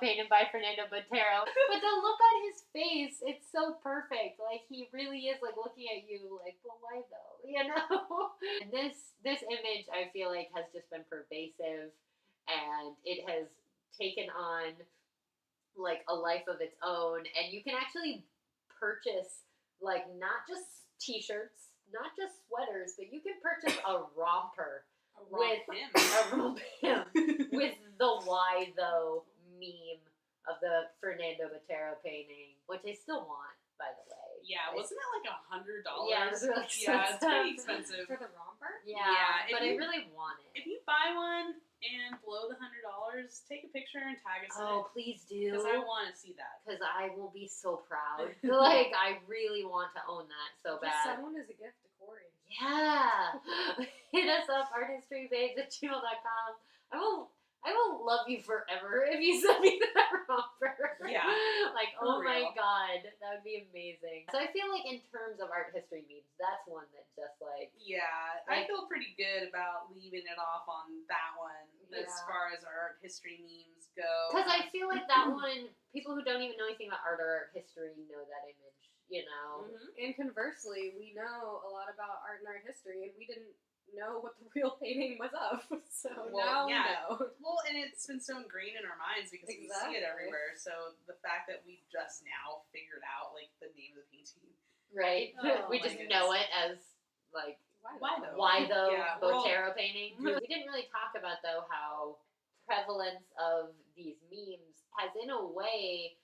Painted by Fernando Botero. But the look on his face, it's so perfect. Like, he really is, like, looking at you like, well, why though? You know? And this image, I feel like, has just been pervasive, and it has taken on, like, a life of its own. And you can actually purchase, like, not just t-shirts, not just sweaters, but you can purchase a romper. With the "Why Though" meme of the Fernando Botero painting, which I still want, by the way. Yeah, wasn't that like $100? Yeah, it was really expensive. Yeah, it's pretty expensive. For the romper? Yeah, but I really want it. If you buy one and below the $100, take a picture and tag us in it. Oh, please do. Because I want to see that. Because I will be so proud. Like, I really want to own that so bad. Just someone as a gift to Corey. Yeah. Hit us up, arthistorybabes@gmail.com. I will love you forever if you send me that romper. Yeah. Like, For oh my real. god, that would be amazing. So I feel like in terms of art history memes, that's one that just like... Yeah, I feel pretty good about leaving it off on that one as Yeah. far as our art history memes go. Because I feel like that one, people who don't even know anything about art or art history know that image, you know? Mhm. And conversely, we know a lot of art and art history, and we didn't know what the real painting was of. So now we know. Well, and it's been so ingrained in our minds because we see it everywhere. So the fact that we just now figured out like the name of the painting, Right? Oh, We my just goodness. know it as like Why though? Why Though Yeah, we're all- Botero painting. We didn't really talk about though how prevalence of these memes has in a way,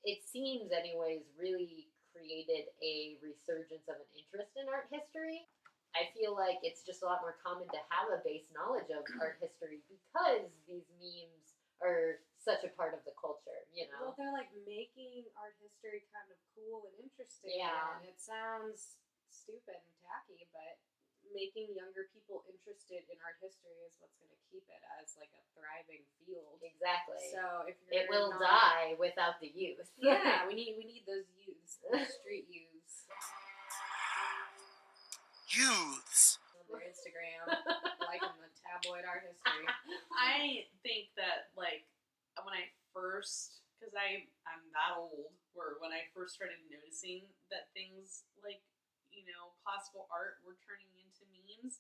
it seems anyways, really created a resurgence of an interest in art history. I feel like it's just a lot more common to have a base knowledge of art history because these memes are such a part of the culture, you know? Well, they're like making art history kind of cool and interesting. Yeah. And it sounds stupid and tacky, but making younger people interested in art history is what's going to keep it as like a thriving field. Exactly. So if you're It will not, die without the youth. Yeah, we need those youths, those street youths Youths. on their Instagram, liking the tabloid art history. I think that like when I first, because I'm that old, where when I first started noticing that things like, you know, classical art were turning into memes,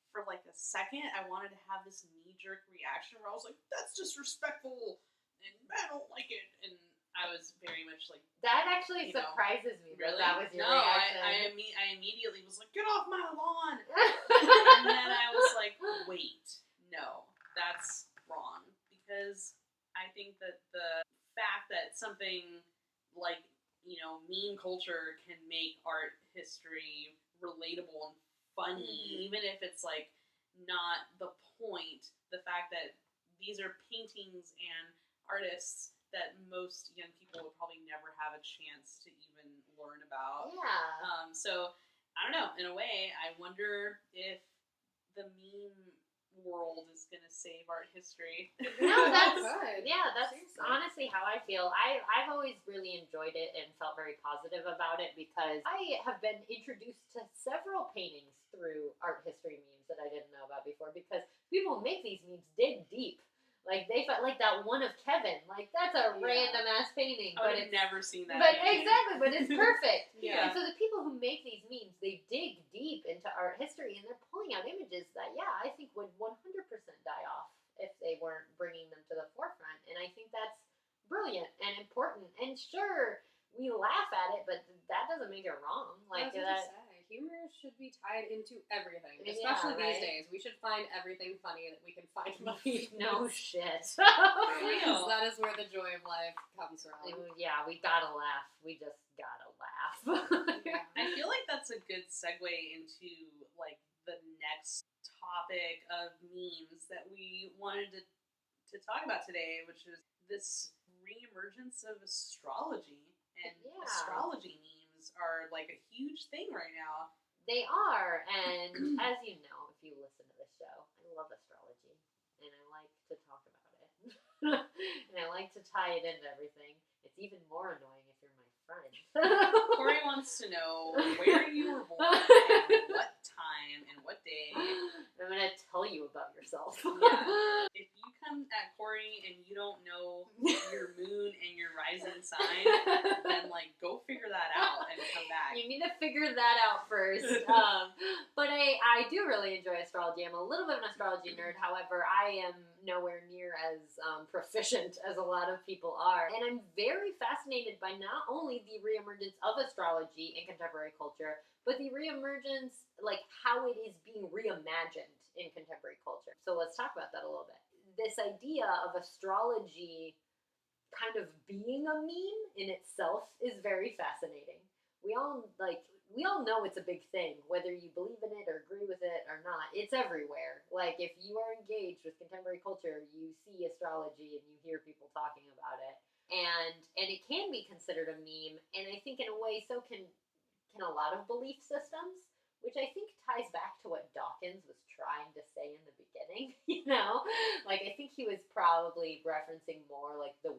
for like a second I wanted to have this knee-jerk reaction where I was like, that's disrespectful and I don't like it, and I was very much like, That actually You know, surprises me. really? That was your No, reaction. I immediately was like, get off my lawn. And then I was like, wait, no, that's wrong. Because I think that the fact that something like, meme culture can make art history relatable and funny, even if it's like not the point, the fact that these are paintings and artists that most young people would probably never have a chance to even learn about. Yeah. So, I don't know, in a way, I wonder if the meme world is going to save art history. No, that's Good. that's Seriously. honestly how I feel. I've always really enjoyed it and felt very positive about it because I have been introduced to several paintings through art history memes that I didn't know about before because people who make these memes dig deep. Like they felt like that one of Kevin. Like that's a random ass painting, I but would have it's never seen that. But painting. exactly, but it's perfect. Yeah. And so the people who make these memes, they dig deep into art history and they're pulling out images that, I think would 100% die off if they weren't bringing them to the forefront. And I think that's brilliant and important. And sure, we laugh at it, but that doesn't make it wrong. I Like was gonna that. say, humor should be tied into everything, Yeah, especially right? these days. We should find everything funny that we can find funny. No shit. Because that is where the joy of life comes from. Yeah, we gotta laugh. We just gotta laugh. I feel like that's a good segue into like the next topic of memes that we wanted to talk about today, which is this reemergence of astrology. And astrology memes are like a huge thing right now. They are, and as you know, if you listen to this show, I love astrology, and I like to talk about it, and I like to tie it into everything. It's even more annoying if you're my friend. Corey wants to know where you were born, and what time, and what day. I'm going to tell you about yourself. Yeah. If you come at Corey and you don't know your moon and your rising sign, then like go figure that out and come back. You need to figure that out first. But I do really enjoy astrology. I'm a little bit of an astrology nerd. However, I am nowhere near as proficient as a lot of people are. And I'm very fascinated by not only the reemergence of astrology in contemporary culture, but the reemergence, like how it is being reimagined in contemporary culture. So let's talk about that a little bit. This idea of astrology kind of being a meme in itself is very fascinating. We all know it's a big thing, whether you believe in it or agree with it or not. It's everywhere. Like if you are engaged with contemporary culture, you see astrology and you hear people talking about it. And it can be considered a meme, and I think in a way so can a lot of belief systems, which I think ties back to what Dawkins was trying to say in the beginning, Like I think he was probably referencing more like the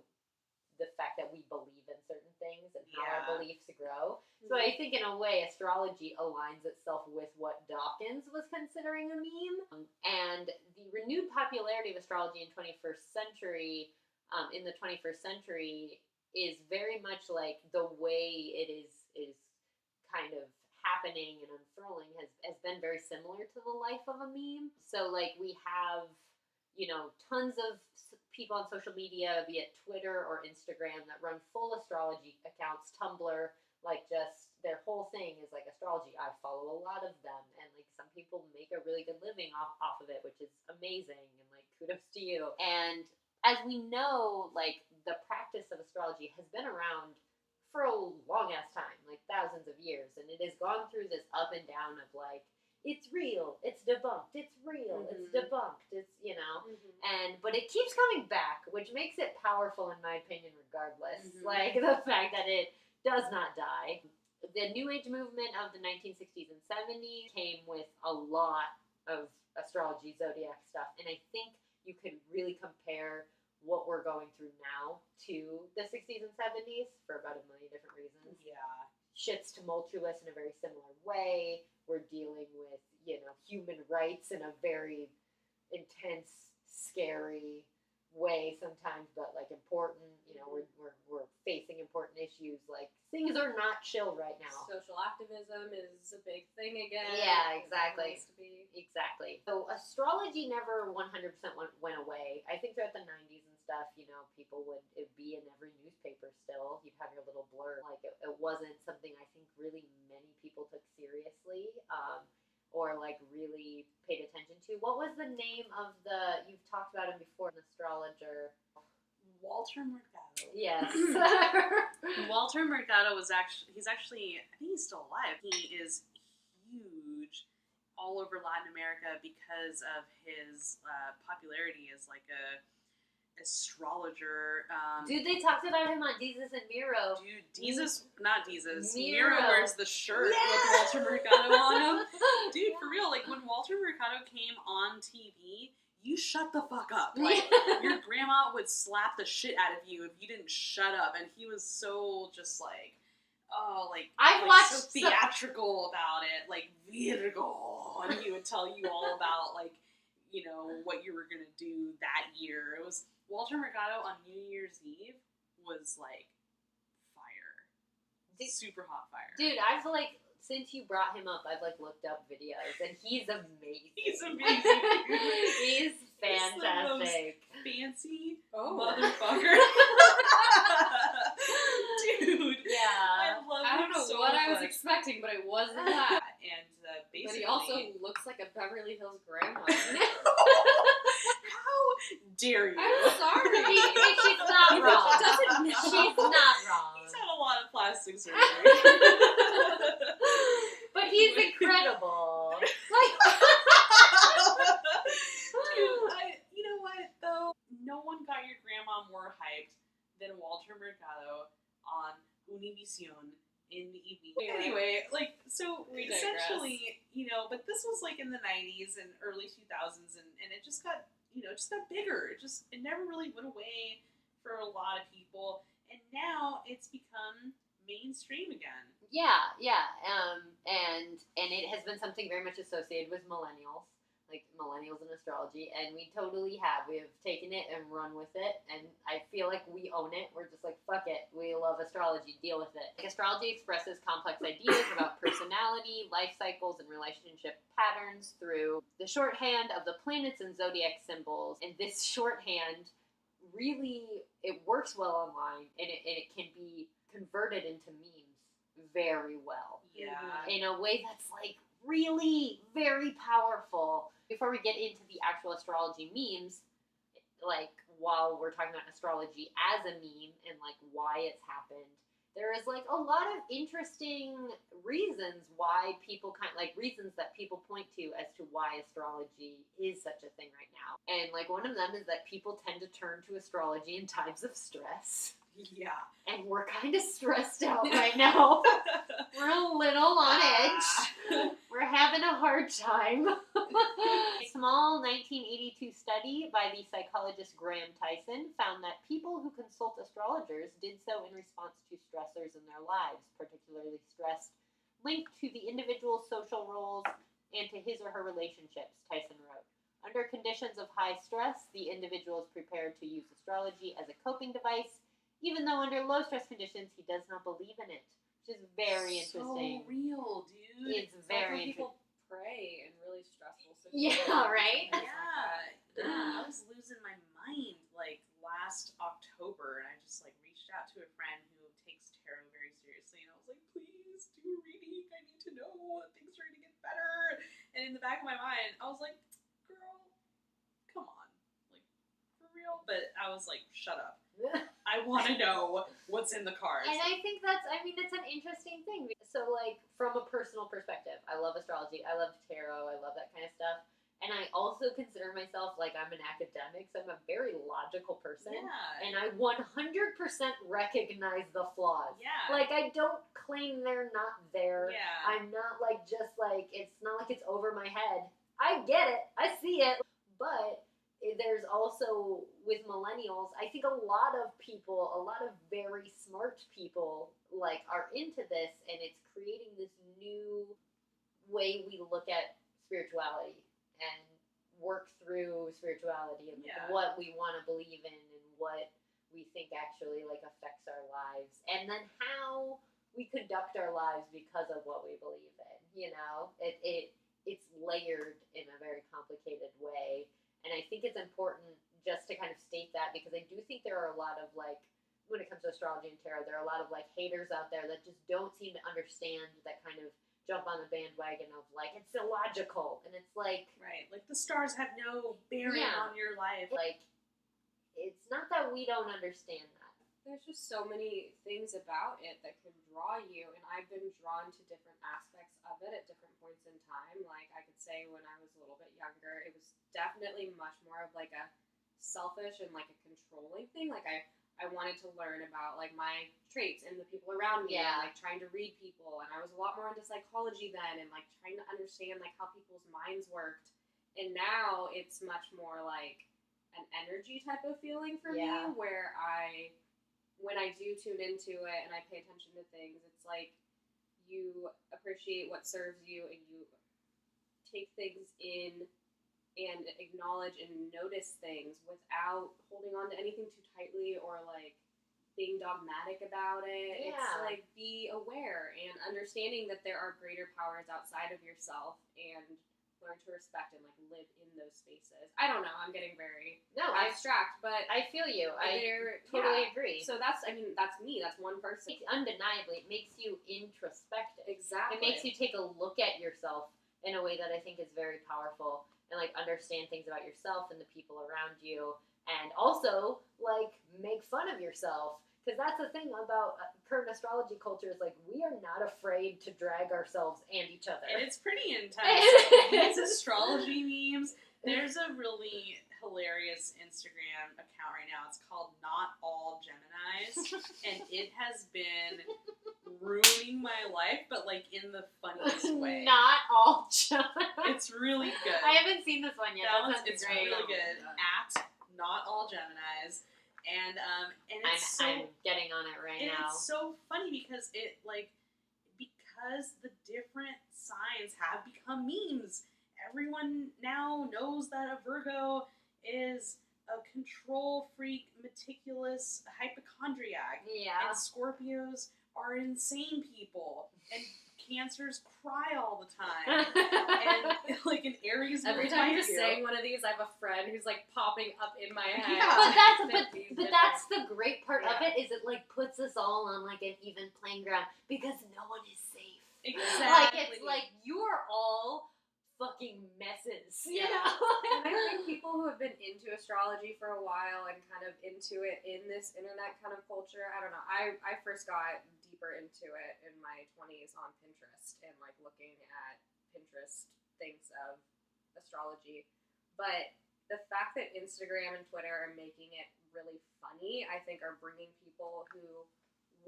fact that we believe in certain things and how our beliefs grow. So I think in a way astrology aligns itself with what Dawkins was considering a meme. And the renewed popularity of astrology in the 21st century is very much like the way it is kind of happening and unfurling has been very similar to the life of a meme. So like we have, tons of people on social media, be it Twitter or Instagram, that run full astrology accounts, Tumblr, like just their whole thing is like astrology. I follow a lot of them, and like some people make a really good living off of it, which is amazing, and like kudos to you. And as we know, like the practice of astrology has been around for a long ass time, like thousands of years, and it has gone through this up and down of like, it's real, it's debunked, it's real, it's debunked, it's, but it keeps coming back, which makes it powerful in my opinion regardless. Like the fact that it does not die. The New Age movement of the 1960s and 70s came with a lot of astrology, zodiac stuff, and I think you could really compare what we're going through now to the 60s and 70s for about a million different reasons. Yeah. Shit's tumultuous in a very similar way. We're dealing with, human rights in a very intense, scary, way sometimes, but like important. You know, we're facing important issues. Like things are not chill right now. Social activism is a big thing again. Yeah, exactly. It used to be. Exactly. So astrology never 100% went away. I think throughout the 90s and stuff, you know, people it'd be in every newspaper still. You'd have your little blurb. Like it wasn't something I think really many people took seriously. Or like really paid attention to. What was the name of you've talked about him before, an astrologer? Walter Mercado. Yes. Walter Mercado he's actually, I think he's still alive. He is huge all over Latin America because of his popularity as like a astrologer. Dude, they talked about him on Jesus and Miro. Dude, not Jesus. Miro. Miro wears the shirt with Walter Mercado on him. Dude, for real, like when Walter Mercado came on TV, you shut the fuck up. Like your grandma would slap the shit out of you if you didn't shut up. And he was so just like, I've watched so theatrical about it, like Virgo, and he would tell you all about like, you know, what you were gonna do that year. It was Walter Mercado on New Year's Eve was like fire, super hot fire. Dude, I've like since you brought him up, I've like looked up videos, and he's amazing. He's amazing. He's fantastic. Fancy motherfucker. Dude. Yeah. I love I don't him know so what I was much. expecting, but it wasn't that. And But basically, he also looks like a Beverly Hills grandma. how dare you? I'm sorry. She's not wrong. Doesn't know. She's not wrong. He's had a lot of plastic surgery. But he's incredible. Dude, you know what though? No one got your grandma more hyped than Walter Mercado on Univision in the evening. Anyway, like, so We essentially, you know, but this was like in the 90s and early 2000s, and it just got, you know, it just got bigger. It never really went away for a lot of people, and now it's become mainstream again. Yeah, and it has been something very much associated with millennials, like millennials in astrology, and we totally have. We have taken it and run with it, and I feel like we own it. We're just like, fuck it, we love astrology, deal with it. Like, astrology expresses complex ideas about personality, life cycles, and relationship patterns through the shorthand of the planets and zodiac symbols, and this shorthand really, it works well online, and it can be converted into memes very well. Yeah. In a way that's like really very powerful. Before we get into the actual astrology memes, like while we're talking about astrology as a meme and like why it's happened, there is like a lot of interesting reasons why people reasons that people point to as to why astrology is such a thing right now. And like one of them is that people tend to turn to astrology in times of stress. Yeah. And we're kind of stressed out right now. We're a little on edge. We're having a hard time. A small 1982 study by the psychologist Graham Tyson found that people who consult astrologers did so in response to stressors in their lives, particularly stress linked to the individual's social roles and to his or her relationships, Tyson wrote. Under conditions of high stress, the individual is prepared to use astrology as a coping device, even though under low stress conditions he does not believe in it, which is very interesting. So real, dude. It's very interesting. People pray in really stressful situations. Yeah, right? Yeah. I was losing my mind like last October, and I just like reached out to a friend who takes tarot very seriously, and I was like, please do a reading. I need to know things are going to get better. And in the back of my mind, I was like, girl, come on, like for real. But I was like, shut up. I want to know what's in the cards. And I think it's an interesting thing. So, like, from a personal perspective, I love astrology, I love tarot, I love that kind of stuff. And I also consider myself, like, I'm an academic, so I'm a very logical person. Yeah. And I 100% recognize the flaws. Yeah. Like, I don't claim they're not there. Yeah. I'm not, like, just, like, it's not like it's over my head. I get it. I see it. But there's also, with millennials, I think a lot of people, a lot of very smart people, like, are into this, and it's creating this new way we look at spirituality and work through spirituality and like, Yeah. what we want to believe in and what we think actually like affects our lives, and then how we conduct our lives because of what we believe in. You know, it's layered in a very complicated way, and I think it's important just to kind of state that, because I do think there are a lot of like, when it comes to astrology and tarot, there are a lot of like haters out there that just don't seem to understand that kind of jump on the bandwagon of like, it's illogical, and it's like, Right. Like the stars have no bearing Yeah. on your life. like it's not that we don't understand that. There's just so many things about it that can draw you, and I've been drawn to different aspects of it at different points in time. Like, I could say when I was a little bit younger, it was definitely much more of like a selfish and like a controlling thing. Like, I wanted to learn about like my traits and the people around me, Yeah. and like trying to read people, and I was a lot more into psychology then, and like trying to understand like how people's minds worked. And now it's much more like an energy type of feeling for Yeah. me, where when I do tune into it and I pay attention to things, it's like you appreciate what serves you, and you take things in and acknowledge and notice things without holding on to anything too tightly or like being dogmatic about it. Yeah. It's like, be aware and understanding that there are greater powers outside of yourself, and learn to respect and like live in those spaces. I don't know, I'm getting very abstract, but I feel you. I there- totally yeah. agree. So that's me, that's one person. Undeniably, it makes you introspective. Exactly. It makes you take a look at yourself in a way that I think is very powerful, and like understand things about yourself and the people around you, and also like make fun of yourself, because that's the thing about current astrology culture is like, we are not afraid to drag ourselves and each other. And it's pretty intense. These astrology memes. There's a really hilarious Instagram account right now. It's called Not All Geminis. And it has been ruining my life, but like in the funniest way. Not all Gemini. It's really good. I haven't seen this one yet. That That one's sounds it's great. really good. At Not All Geminis. And it's I'm getting on it right and now. it's so funny because because the different signs have become memes. Everyone now knows that a Virgo is a control freak, meticulous hypochondriac. Yeah. And Scorpios are insane people. And Cancers cry all the time. And like an Aries Every will time fight you're you. saying one of these, I have a friend who's like popping up in my head. Yeah. But that's the great part of it, is it like puts us all on like an even playing ground, because no one is safe. Exactly. Like, it's like you're all fucking messes. You Yeah. know? And I think people who have been into astrology for a while and kind of into it in this internet kind of culture, I don't know. I first got deeper into it in my 20s on Pinterest and like looking at Pinterest things of astrology. But the fact that Instagram and Twitter are making it really funny, I think are bringing people who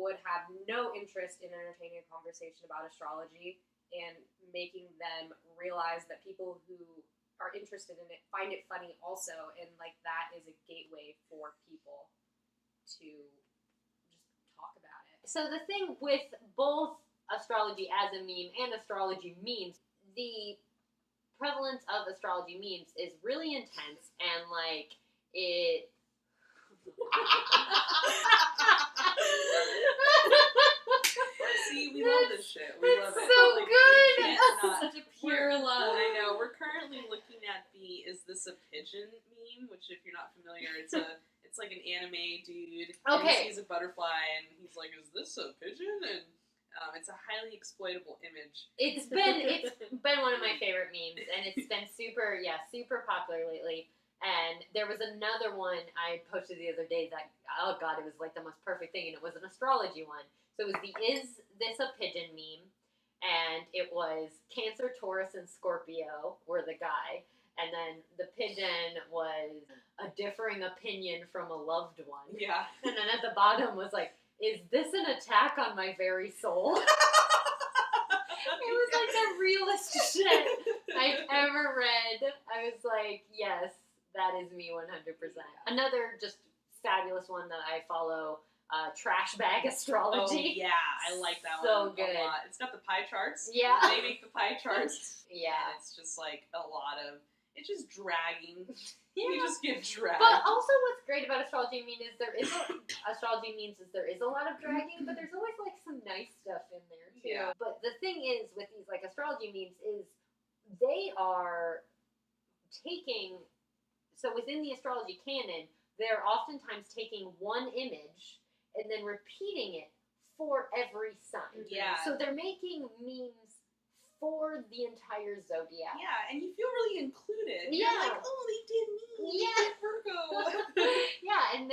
would have no interest in entertaining a conversation about astrology and making them realize that people who are interested in it find it funny also, and like that is a gateway for people to just talk about it. So the thing with both astrology as a meme and astrology memes, the prevalence of astrology memes is really intense, and like it See, we love this shit. We love it. so Like, good. we can't not. Such a pure love. I know. We're currently looking at the "Is this a pigeon?" meme, which, if you're not familiar, it's like an anime dude. And Okay. he sees a butterfly and he's like, "Is this a pigeon?" And it's a highly exploitable image. It's been one of my favorite memes, and it's been super popular lately. And there was another one I posted the other day that, oh god, it was like the most perfect thing, and it was an astrology one. So it was the "Is this a pigeon?" meme, and it was Cancer, Taurus, and Scorpio were the guy, and then the pigeon was a differing opinion from a loved one. Yeah. And then at the bottom was like, "Is this an attack on my very soul?" It was like the realest shit I've ever read. I was like, yes, that is me 100%. Another just fabulous one that I follow, Trashbag Astrology. Oh, yeah, I like that So one good. a lot. It's got the pie charts. Yeah. They make the pie charts. Yeah. And it's just like a lot of It's just dragging. You just get dragged. But also, what's great about astrology is there is a lot of dragging, but there's always like some nice stuff in there too. Yeah. But the thing is with these like astrology memes is they are taking, so within the astrology canon, they're oftentimes taking one image and then repeating it for every sign. Yeah. So they're making memes for the entire zodiac. Yeah, and you feel really included. Yeah. You're like, oh, they did me. They did Virgo. Yeah, and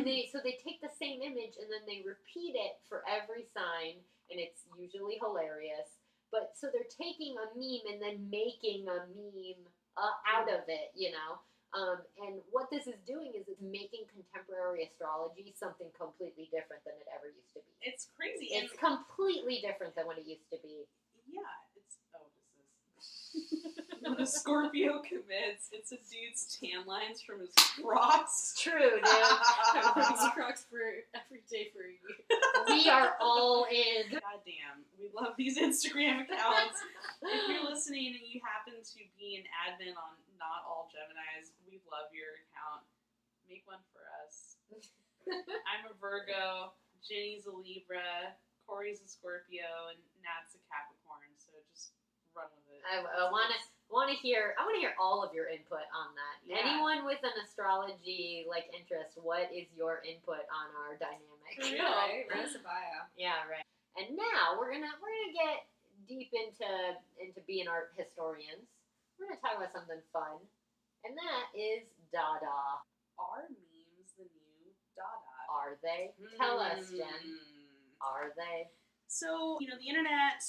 they so they take the same image and then they repeat it for every sign, and it's usually hilarious. But so they're taking a meme and then making a meme out of it, you know. And what this is doing is it's making contemporary astrology something completely different than it ever used to be. It's crazy. It's completely different than what it used to be. Yeah, it's when a Scorpio commits, it's a dude's tan lines from his Crocs. True, dude. I've worn these Crocs for every day for a year. We are all in. Goddamn, we love these Instagram accounts. If you're listening and you happen to be an admin on Not All Geminis, we love your account. Make one for us. I'm a Virgo, Jenny's a Libra, Corey's a Scorpio, and Nat's a Capricorn. So just run with it. I want to hear all of your input on that. Yeah. Anyone with an astrology like interest, what is your input on our dynamic? For real. Yeah, right? Write us a bio. Yeah, right. And now we're gonna get deep into being art historians. We're gonna talk about something fun, and that is dada. Are memes the new dada? Are they? Tell us, Jen. Are they? So, the internet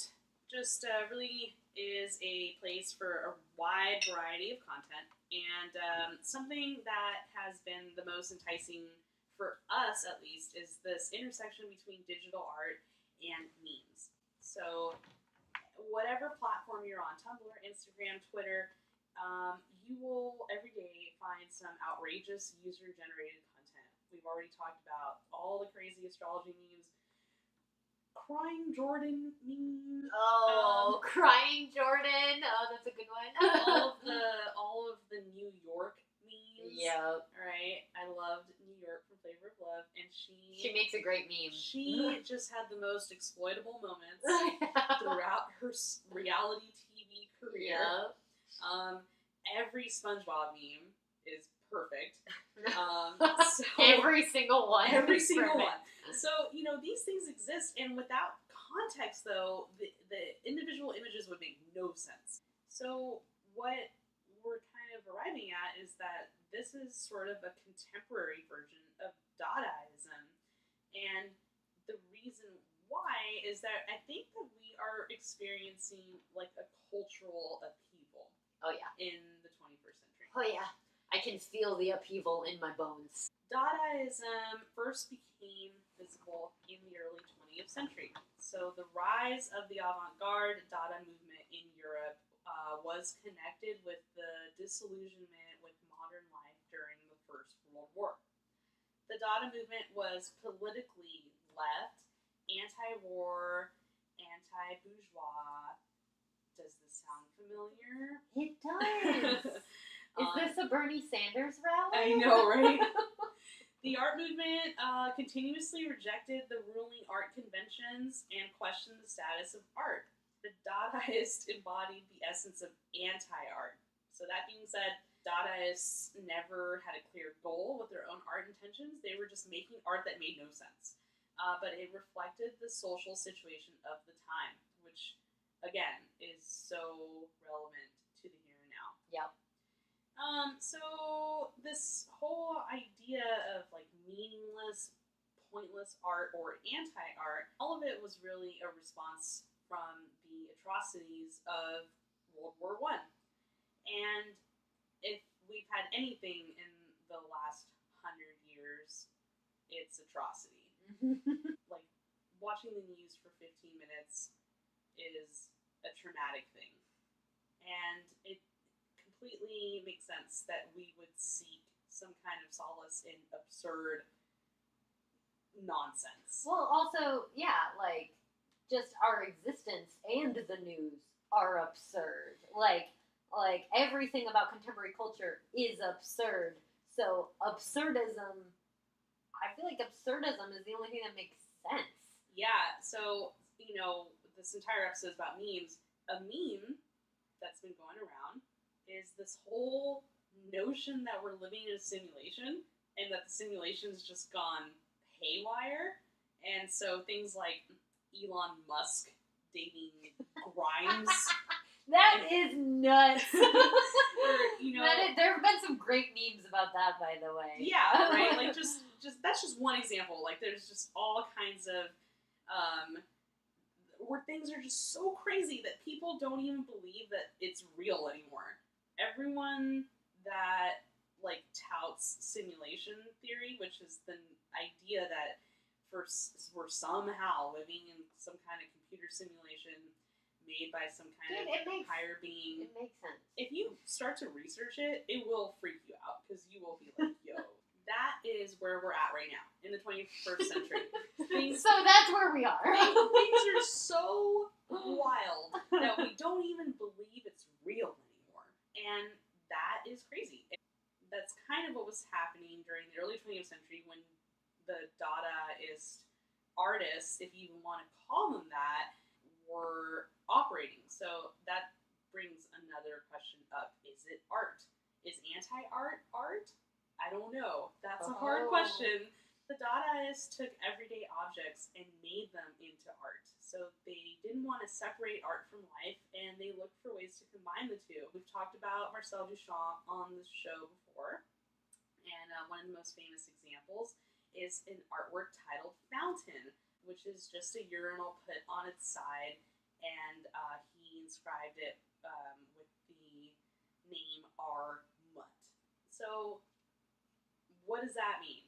just really is a place for a wide variety of content, and something that has been the most enticing for us, at least, is this intersection between digital art and memes. So, whatever platform you're on, Tumblr, Instagram, Twitter, you will every day find some outrageous user-generated content. We've already talked about all the crazy astrology memes, crying Jordan memes. Oh, crying Jordan. Oh, that's a good one. all of the New York memes. Yep. Right. I loved New York from Flavor of Love, and She makes a great meme. she just had the most exploitable moments throughout her reality TV career. Yep. Every SpongeBob meme is perfect. So Every single one. every is single perfect. one. So these things exist, and without context, though, the individual images would make no sense. So what we're kind of arriving at is that this is sort of a contemporary version of Dadaism, and the reason why is that I think that we are experiencing like a cultural upheaval. Oh yeah. In the 21st century. Oh yeah. I can feel the upheaval in my bones. Dadaism first became visible in the early 20th century. So the rise of the avant-garde Dada movement in Europe was connected with the disillusionment with modern life during the First World War. The Dada movement was politically left, anti-war, anti-bourgeois. Does this sound familiar? It does. Is this a Bernie Sanders rally? I know, right? The art movement continuously rejected the ruling art conventions and questioned the status of art. The Dadaists embodied the essence of anti-art. So that being said, Dadaists never had a clear goal with their own art intentions. They were just making art that made no sense. But it reflected the social situation of the time, which, again, is so relevant to the here and now. Yep. So this whole idea of like meaningless, pointless art or anti-art, all of it was really a response from the atrocities of World War I. And if we've had anything in the last 100 years, it's atrocity. Like, watching the news for 15 minutes is a traumatic thing. And it completely makes sense that we would seek some kind of solace in absurd nonsense. Well, also, yeah, like, just our existence and the news are absurd. Like like everything about contemporary culture is absurd. So absurdism, I feel like absurdism is the only thing that makes sense. Yeah, so, this entire episode is about memes. A meme that's been going around is this whole notion that we're living in a simulation and that the simulation's just gone haywire. And so things like Elon Musk dating Grimes. That is nuts. Or, there have been some great memes about that, by the way. Yeah, right? Like, just that's just one example. Like, there's just all kinds of, where things are just so crazy that people don't even believe that it's real anymore. Everyone that, like, touts simulation theory, which is the idea that we're somehow living in some kind of computer simulation made by some kind of higher being. It makes sense. If you start to research it, it will freak you out because you will be like, yo, that is where we're at right now in the 21st century. So that's where we are. Things are so wild that we don't even believe it's real anymore. And that is crazy. That's kind of what was happening during the early 20th century when the Dadaist artists, if you even want to call them that, were operating. So that brings another question up. Is it art? Is anti-art art? I don't know. That's a hard question. The Dadaists took everyday objects and made them into art. So they didn't want to separate art from life, and they looked for ways to combine the two. We've talked about Marcel Duchamp on this show before, and one of the most famous examples is an artwork titled Fountain, which is just a urinal put on its side, and he inscribed it with the name R. Mutt. So, what does that mean?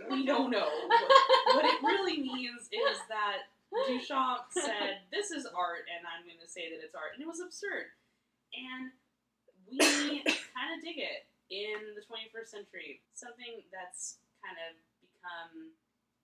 We don't know. What it really means is that Duchamp said, this is art, and I'm going to say that it's art, and it was absurd. And we kind of dig it in the 21st century. Something that's kind of become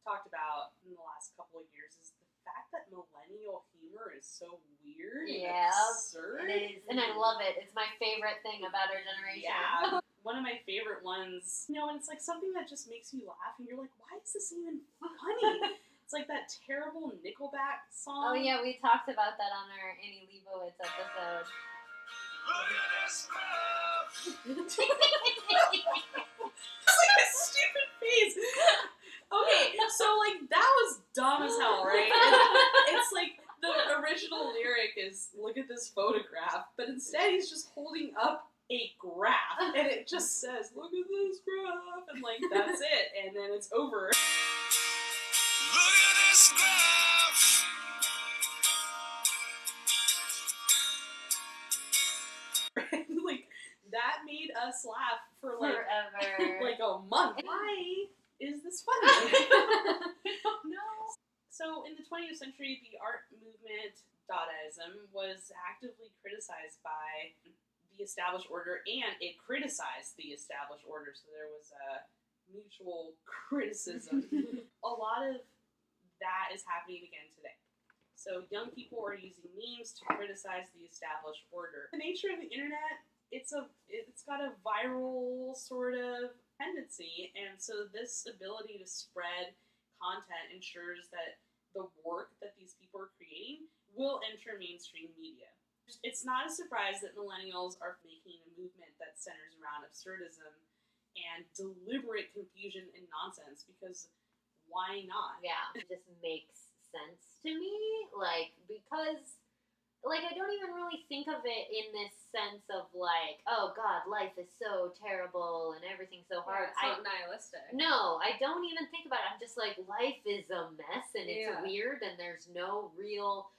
talked about in the last couple of years is the fact that millennial humor is so weird and absurd. It is, and I love it. It's my favorite thing about our generation. Yeah. One of my favorite ones, and it's like something that just makes you laugh, and you're like, why is this even funny? It's like that terrible Nickelback song. Oh yeah, we talked about that on our Annie Leibovitz episode. Look at this graph! It's like a stupid face. Okay, so like that was dumb as hell, right? And it's like the original lyric is "look at this photograph," but instead he's just holding up a graph, and it just says "look at this graph," and like that's it, and then it's over. Look at this graph! Like that made us laugh for like Forever. like a month. Why is this funny? I don't know. So in the 20th century, the art movement, Dadaism, was actively criticized by the established order, and it criticized the established order, so there was a mutual criticism. A lot of that is happening again today. So young people are using memes to criticize the established order. The nature of the internet, it's got a viral sort of tendency, and so this ability to spread content ensures that the work that these people are creating will enter mainstream media. It's not a surprise that millennials are making a movement that centers around absurdism and deliberate confusion and nonsense, because why not? Yeah, it just makes sense to me, because I don't even really think of it in this sense of oh God, life is so terrible and everything's so hard. Yeah, it's not nihilistic. No, I don't even think about it. I'm just like, life is a mess and it's weird and there's no real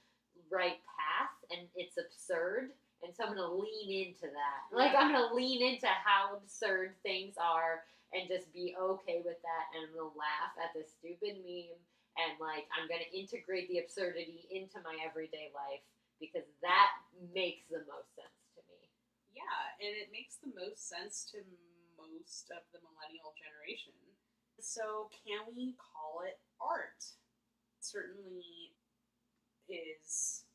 right path and it's absurd. And so I'm going to lean into that. I'm going to lean into how absurd things are and just be okay with that. And I'm going to laugh at this stupid meme. And I'm going to integrate the absurdity into my everyday life because that makes the most sense to me. Yeah, and it makes the most sense to most of the millennial generation. So can we call it art? It certainly is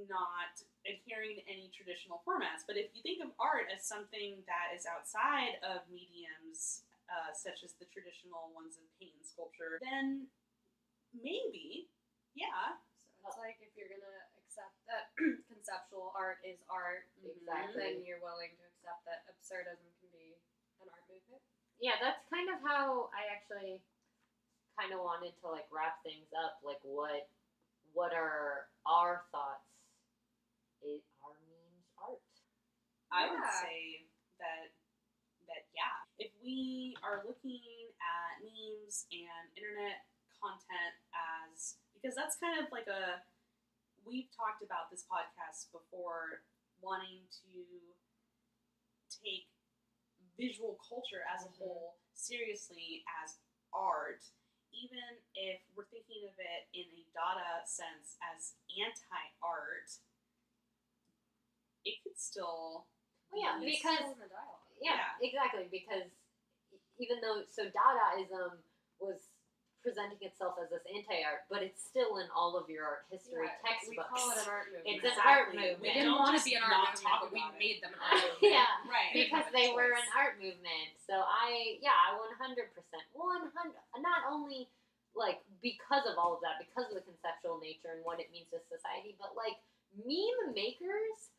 not adhering to any traditional formats. But if you think of art as something that is outside of mediums such as the traditional ones of paint and sculpture, then maybe, yeah. So it's like if you're gonna accept that conceptual art is art, Exactly. then you're willing to accept that absurdism can be an art movement. Yeah, that's kind of how I actually kind of wanted to like wrap things up. Like, what are our thoughts? Are memes art? I would say that yeah, if we are looking at memes and internet content as, because that's kind of like we've talked about this podcast before, wanting to take visual culture as a whole seriously as art, even if we're thinking of it in a dada sense as anti-art, it could still Yeah, be because Still in the dialogue. yeah, exactly. Because even though Dadaism was presenting itself as this anti-art, but it's still in all of your art history textbooks. We call it an art movement. It's an art movement. We didn't want to Just be an not art talk movement, but we about it. made them an art movement. Yeah, right. because have a they were choice. an art movement. So I 100%, not only like because of all of that, because of the conceptual nature and what it means to society, but like meme makers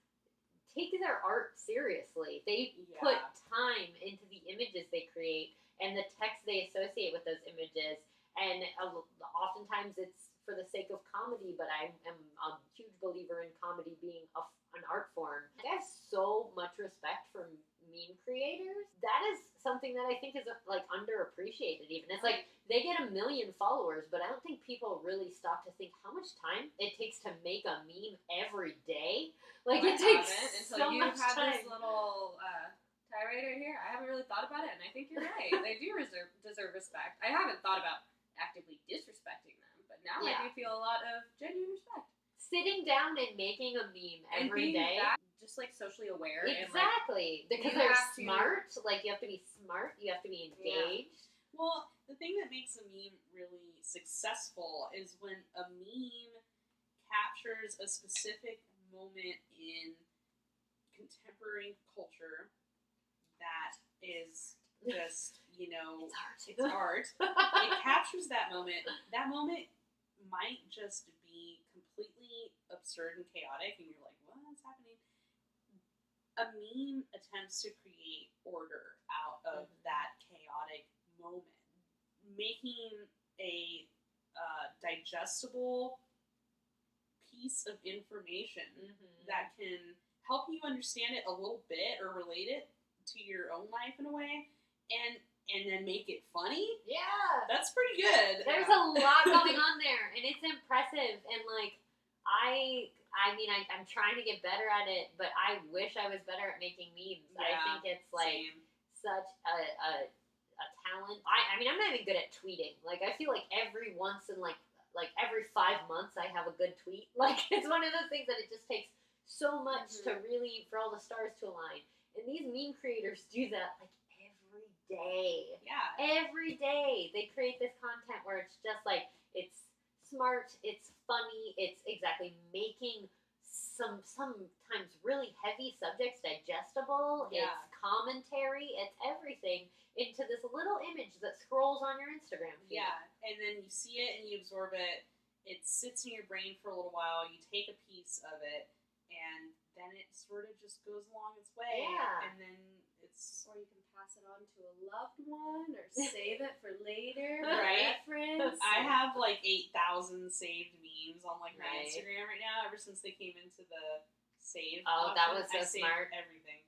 take their art seriously. They put time into the images they create and the text they associate with those images. And oftentimes it's for the sake of comedy, but I am a huge believer in comedy being an art form. I have so much respect for meme creators. That is something that I think is like underappreciated even. It's like they get 1 million followers, but I don't think people really stop to think how much time it takes to make a meme every day. Like it takes until so you much have time. this little tirade right here. I haven't really thought about it, and I think you're right. They do deserve respect. I haven't thought about actively disrespecting them, but now I do feel a lot of genuine respect. Sitting down and making a meme And every being day. just like socially aware. Exactly. And, like, because you they're have to- smart. Like you have to be smart. You have to be engaged. Well, the thing that makes a meme really successful is when a meme captures a specific moment in contemporary culture that is just, it's art. It captures that moment. That moment might just be completely absurd and chaotic, and you're like, what's happening? A meme attempts to create order out of that chaotic moment, making a digestible piece of information that can help you understand it a little bit or relate it to your own life in a way, and then make it funny. Yeah. That's pretty good. There's a lot going on there, and it's impressive. And like, I'm trying to get better at it, but I wish I was better at making memes. I think it's like such a talent. I'm not even good at tweeting. Like, I feel like every once in like every 5 months I have a good tweet. Like, it's one of those things that it just takes so much to really, for all the stars to align. And these meme creators do that like every day. Yeah. Every day they create this content where it's just like, it's smart, it's funny, it's exactly making sometimes really heavy subjects digestible. Yeah. It's commentary, it's everything into this little image that scrolls on your Instagram feed. Yeah, and then you see it and you absorb it. It sits in your brain for a little while. You take a piece of it, and then it sort of just goes along its way. Yeah. And then it's... Or you can pass it on to a loved one, or save it for later, Right. reference. I have like 8,000 saved memes on like my Right. Instagram right now. Ever since they came into the save. Oh, that option, was so I saved smart. everything.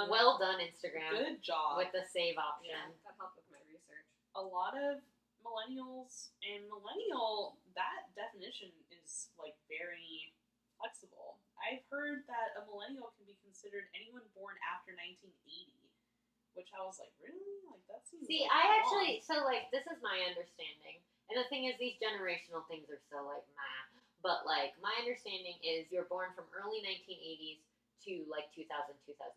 Well done, Instagram. Good job. With the save option. Yeah, that helped with my research. A lot of millennials and that definition is like very flexible. I've heard that a millennial can be considered anyone born after 1980, which I was like, really? Like, that seems See, like I long. actually, so like, this is my understanding. And the thing is, these generational things are so like, meh. But like, my understanding is you're born from early 1980s to like 2000, 2001.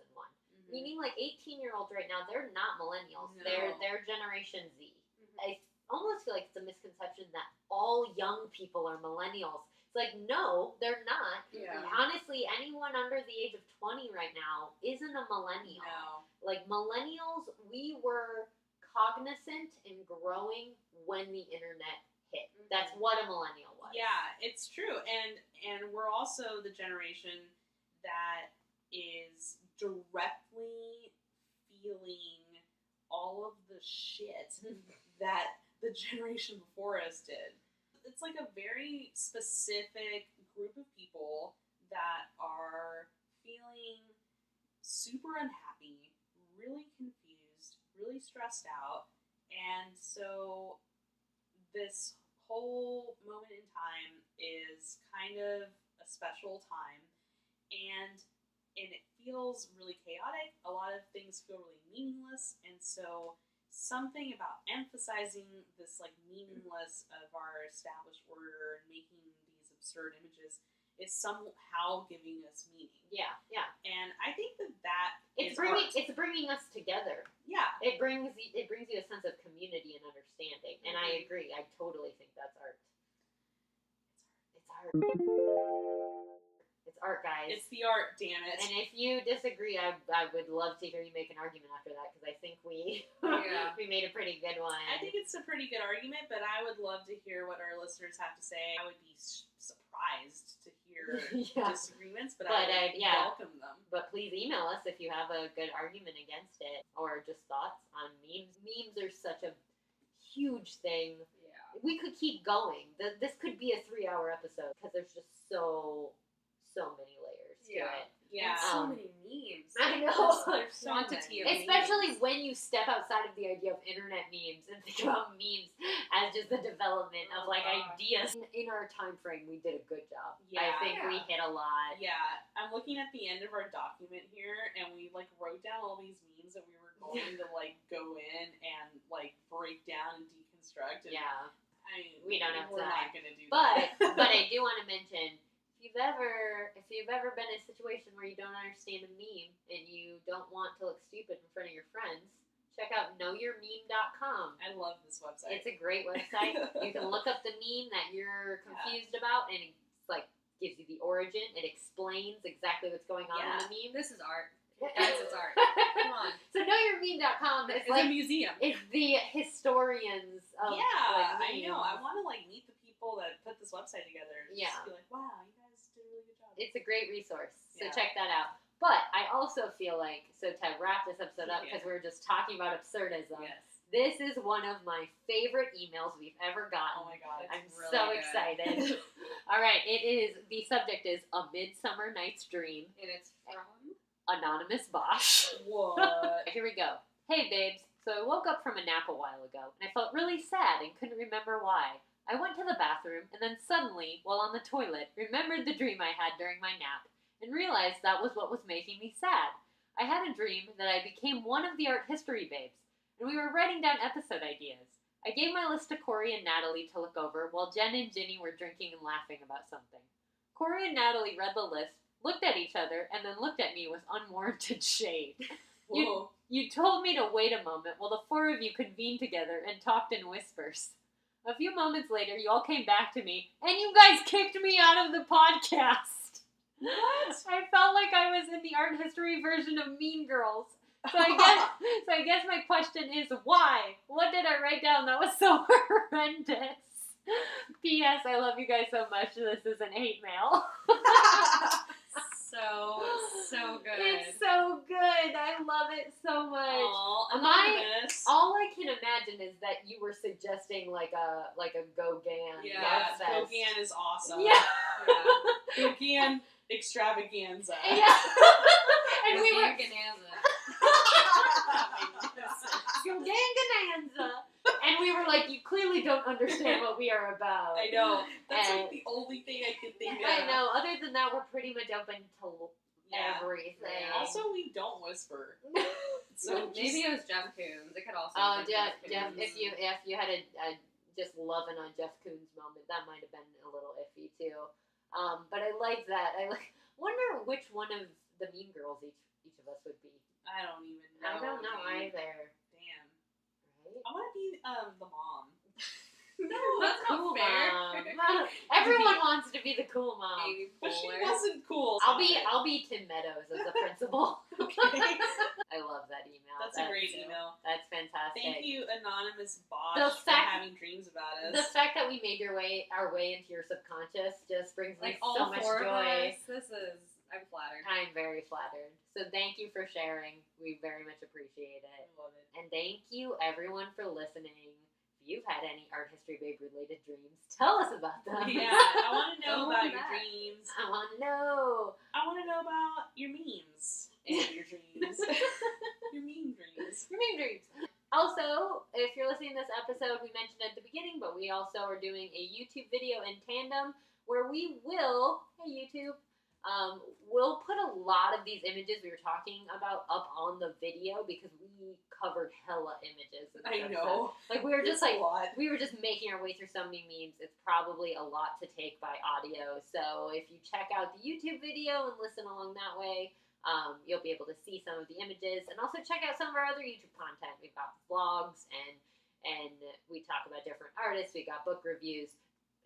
Meaning like 18-year-olds right now, they're not millennials. No. They're Generation Z. I almost feel like it's a misconception that all young people are millennials. It's like, no, they're not. Yeah. Honestly, anyone under the age of 20 right now isn't a millennial. No. Like, millennials, we were cognizant and growing when the internet hit. That's what a millennial was. Yeah, it's true. And we're also the generation that is directly feeling all of the shit that the generation before us did. It's like a very specific group of people that are feeling super unhappy, really confused, really stressed out, and so this whole moment in time is kind of a special time, and it feels really chaotic. A lot of things feel really meaningless, and so something about emphasizing this like meaningless of our established order and making these absurd images is somehow giving us meaning. Yeah. And I think that It's is art. bringing us together. Yeah. It brings you a sense of community and understanding. And I agree. I totally think that's art. It's art. It's art, guys. It's the art, damn it. And if you disagree, I would love to hear you make an argument after that, because I think we we made a pretty good one. I think it's a pretty good argument, but I would love to hear what our listeners have to say. I would be surprised to hear disagreements, but I would welcome them. But please email us if you have a good argument against it, or just thoughts on memes. Memes are such a huge thing. Yeah. We could keep going. This could be a 3-hour episode, because there's just so many layers to it. Yeah. So many memes. I know. There's quantity of Especially memes. when you step outside of the idea of internet memes and think about memes as just the development of ideas. In our time frame, we did a good job. Yeah. I think we hit a lot. Yeah. I'm looking at the end of our document here, and we wrote down all these memes that we were going to go in and break down and deconstruct. And we don't have we're time. not going to do that. But I do want to mention, if you've ever been in a situation where you don't understand a meme and you don't want to look stupid in front of your friends, check out knowyourmeme.com. I love this website. It's a great website. You can look up the meme that you're confused about, and it gives you the origin. It explains exactly what's going on in the meme. This is art. Guys, it's art. Come on. So knowyourmeme.com is it's a museum. It's the historians of I memes. know. I want to meet the people that put this website together. And just be like, wow, you guys did a really good job. It's a great resource. So Yeah. check that out. But I also feel like, so to wrap this episode up, because we were just talking about absurdism, Yes. this is one of my favorite emails we've ever gotten. Oh my god. I'm really so good. excited. All right, the subject is A Midsummer Night's Dream. And it's from Anonymous Bosch. What? Here we go. Hey, babes. So I woke up from a nap a while ago, and I felt really sad and couldn't remember why. I went to the bathroom, and then suddenly, while on the toilet, remembered the dream I had during my nap, and realized that was what was making me sad. I had a dream that I became one of the art history babes, and we were writing down episode ideas. I gave my list to Corey and Natalie to look over, while Jen and Ginny were drinking and laughing about something. Corey and Natalie read the list, looked at each other, and then looked at me with unwarranted shade. You told me to wait a moment while the four of you convened together and talked in whispers. A few moments later, you all came back to me, and you guys kicked me out of the podcast. What? I felt like I was in the art history version of Mean Girls. So I guess my question is, why? What did I write down that was so horrendous? P.S. I love you guys so much. This is an hate mail. so good. It's so good. I love it so much. Aww, Anonymous. All I can imagine is that you were suggesting like a Gauguin. Yeah, Gauguin is awesome. Yeah. Gauguin extravaganza. Yeah. And we were Gauguin. And we were like, you clearly don't understand what we are about. I know. That's the only thing I could think of. I know. Other than that, we're pretty much open to everything. Yeah. Also, we don't whisper. So maybe it was Jeff Koons. It could also be Jeff, Koons. if you had a just loving on Jeff Koons moment, that might have been a little iffy too. But I like that. Wonder which one of the Mean Girls each of us would be. I don't even know. I don't know dude. either. Damn. Right? I want to be the mom. No, That's not Cool fair. mom. Everyone wants to be the cool mom. Baby But she Fuller. wasn't cool. I'll be Tim Meadows as a principal. Okay. I love that email. That's a great email. That's fantastic. Thank you, anonymous boss, The for fact- having dreams about us. The fact that we made our way into your subconscious just brings me Like all so much four joy. of us. I'm flattered. I'm very flattered. So thank you for sharing. We very much appreciate I it. love it. And thank you everyone for listening. If you've had any art history babe related dreams, tell us about them. Yeah, I want to know Don't about hold your back. dreams. I want to know. I want to know about your memes and your dreams. Your meme dreams. Your main dreams. Also, if you're listening to this episode, we mentioned at the beginning, but we also are doing a YouTube video in tandem where we will, hey YouTube, we'll put a lot of these images we were talking about up on the video because we covered hella images. In this I episode. know. Like we were just It's a lot. we were just making our way through so many memes. It's probably a lot to take by audio. So if you check out the YouTube video and listen along that way, you'll be able to see some of the images and also check out some of our other YouTube content. We've got vlogs and we talk about different artists. We got book reviews.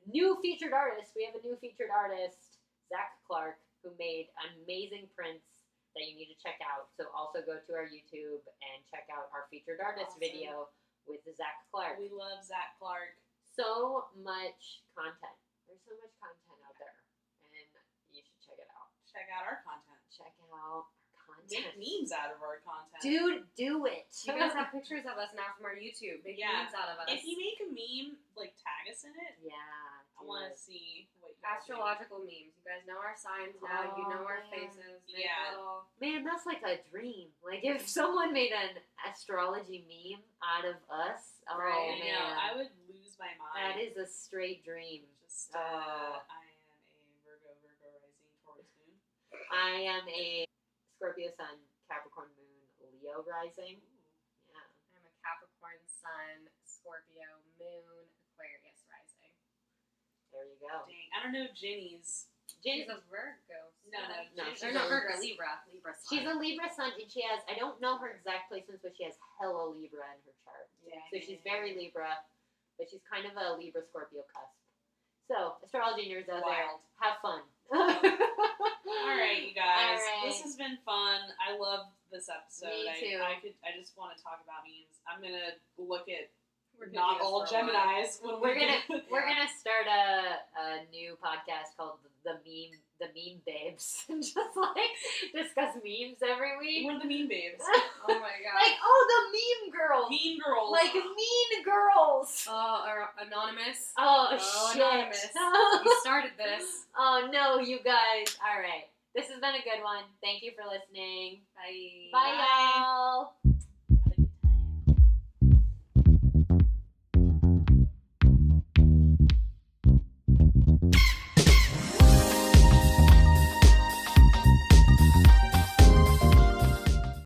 New featured artist. We have a new featured artist, Zach Clark, who made amazing prints that you need to check out. So also go to our YouTube and check out our featured artist Awesome. video with Zach Clark. We love Zach Clark. So much content. There's so much content out there, and you should check it out. Check out our content. Check out our Make content. memes out of our content. Dude, do it. You guys have pictures of us now from our YouTube. Make Yeah. memes out of us. If you make a meme, like tag us in it. Yeah. I do want to it. see what you guys do. Astrological memes. You guys know our signs now. You know our Oh, man. faces. Make Yeah. little. Man, that's like a dream. Like if someone made an astrology meme out of us, oh Right. I man, know. I would lose my mind. that is a straight dream. Just, Oh. I am a Virgo rising, Taurus moon. I am a Scorpio sun, Capricorn moon, Leo rising. Yeah. I'm a Capricorn sun, Scorpio moon, Aquarius rising. There you go. Dang, I don't know Jenny's. She's a Virgo. No, No, she's Or she's not a- Virgo, Libra. Libra sun. She's a Libra sun, and she has, I don't know her exact placements, but she has hella Libra in her chart. So she's very Libra, but she's kind of a Libra Scorpio cusp. So, astrology nerds out there, Wild. have fun. All right, you guys. All right. This has been fun. I love this episode. Me too. I just want to talk about memes. I'm gonna look at We're gonna not do this all for a while. Geminis when We're we gonna we're gonna start a new podcast called the meme babes, and just like discuss memes every week. We're the meme babes. Oh my god. Like the meme girls, Mean girls. like mean girls. or anonymous. Oh, Oh, shit! anonymous. You started this. Oh no, you guys! All right, this has been a good one. Thank you for listening. Bye. Bye. Y'all.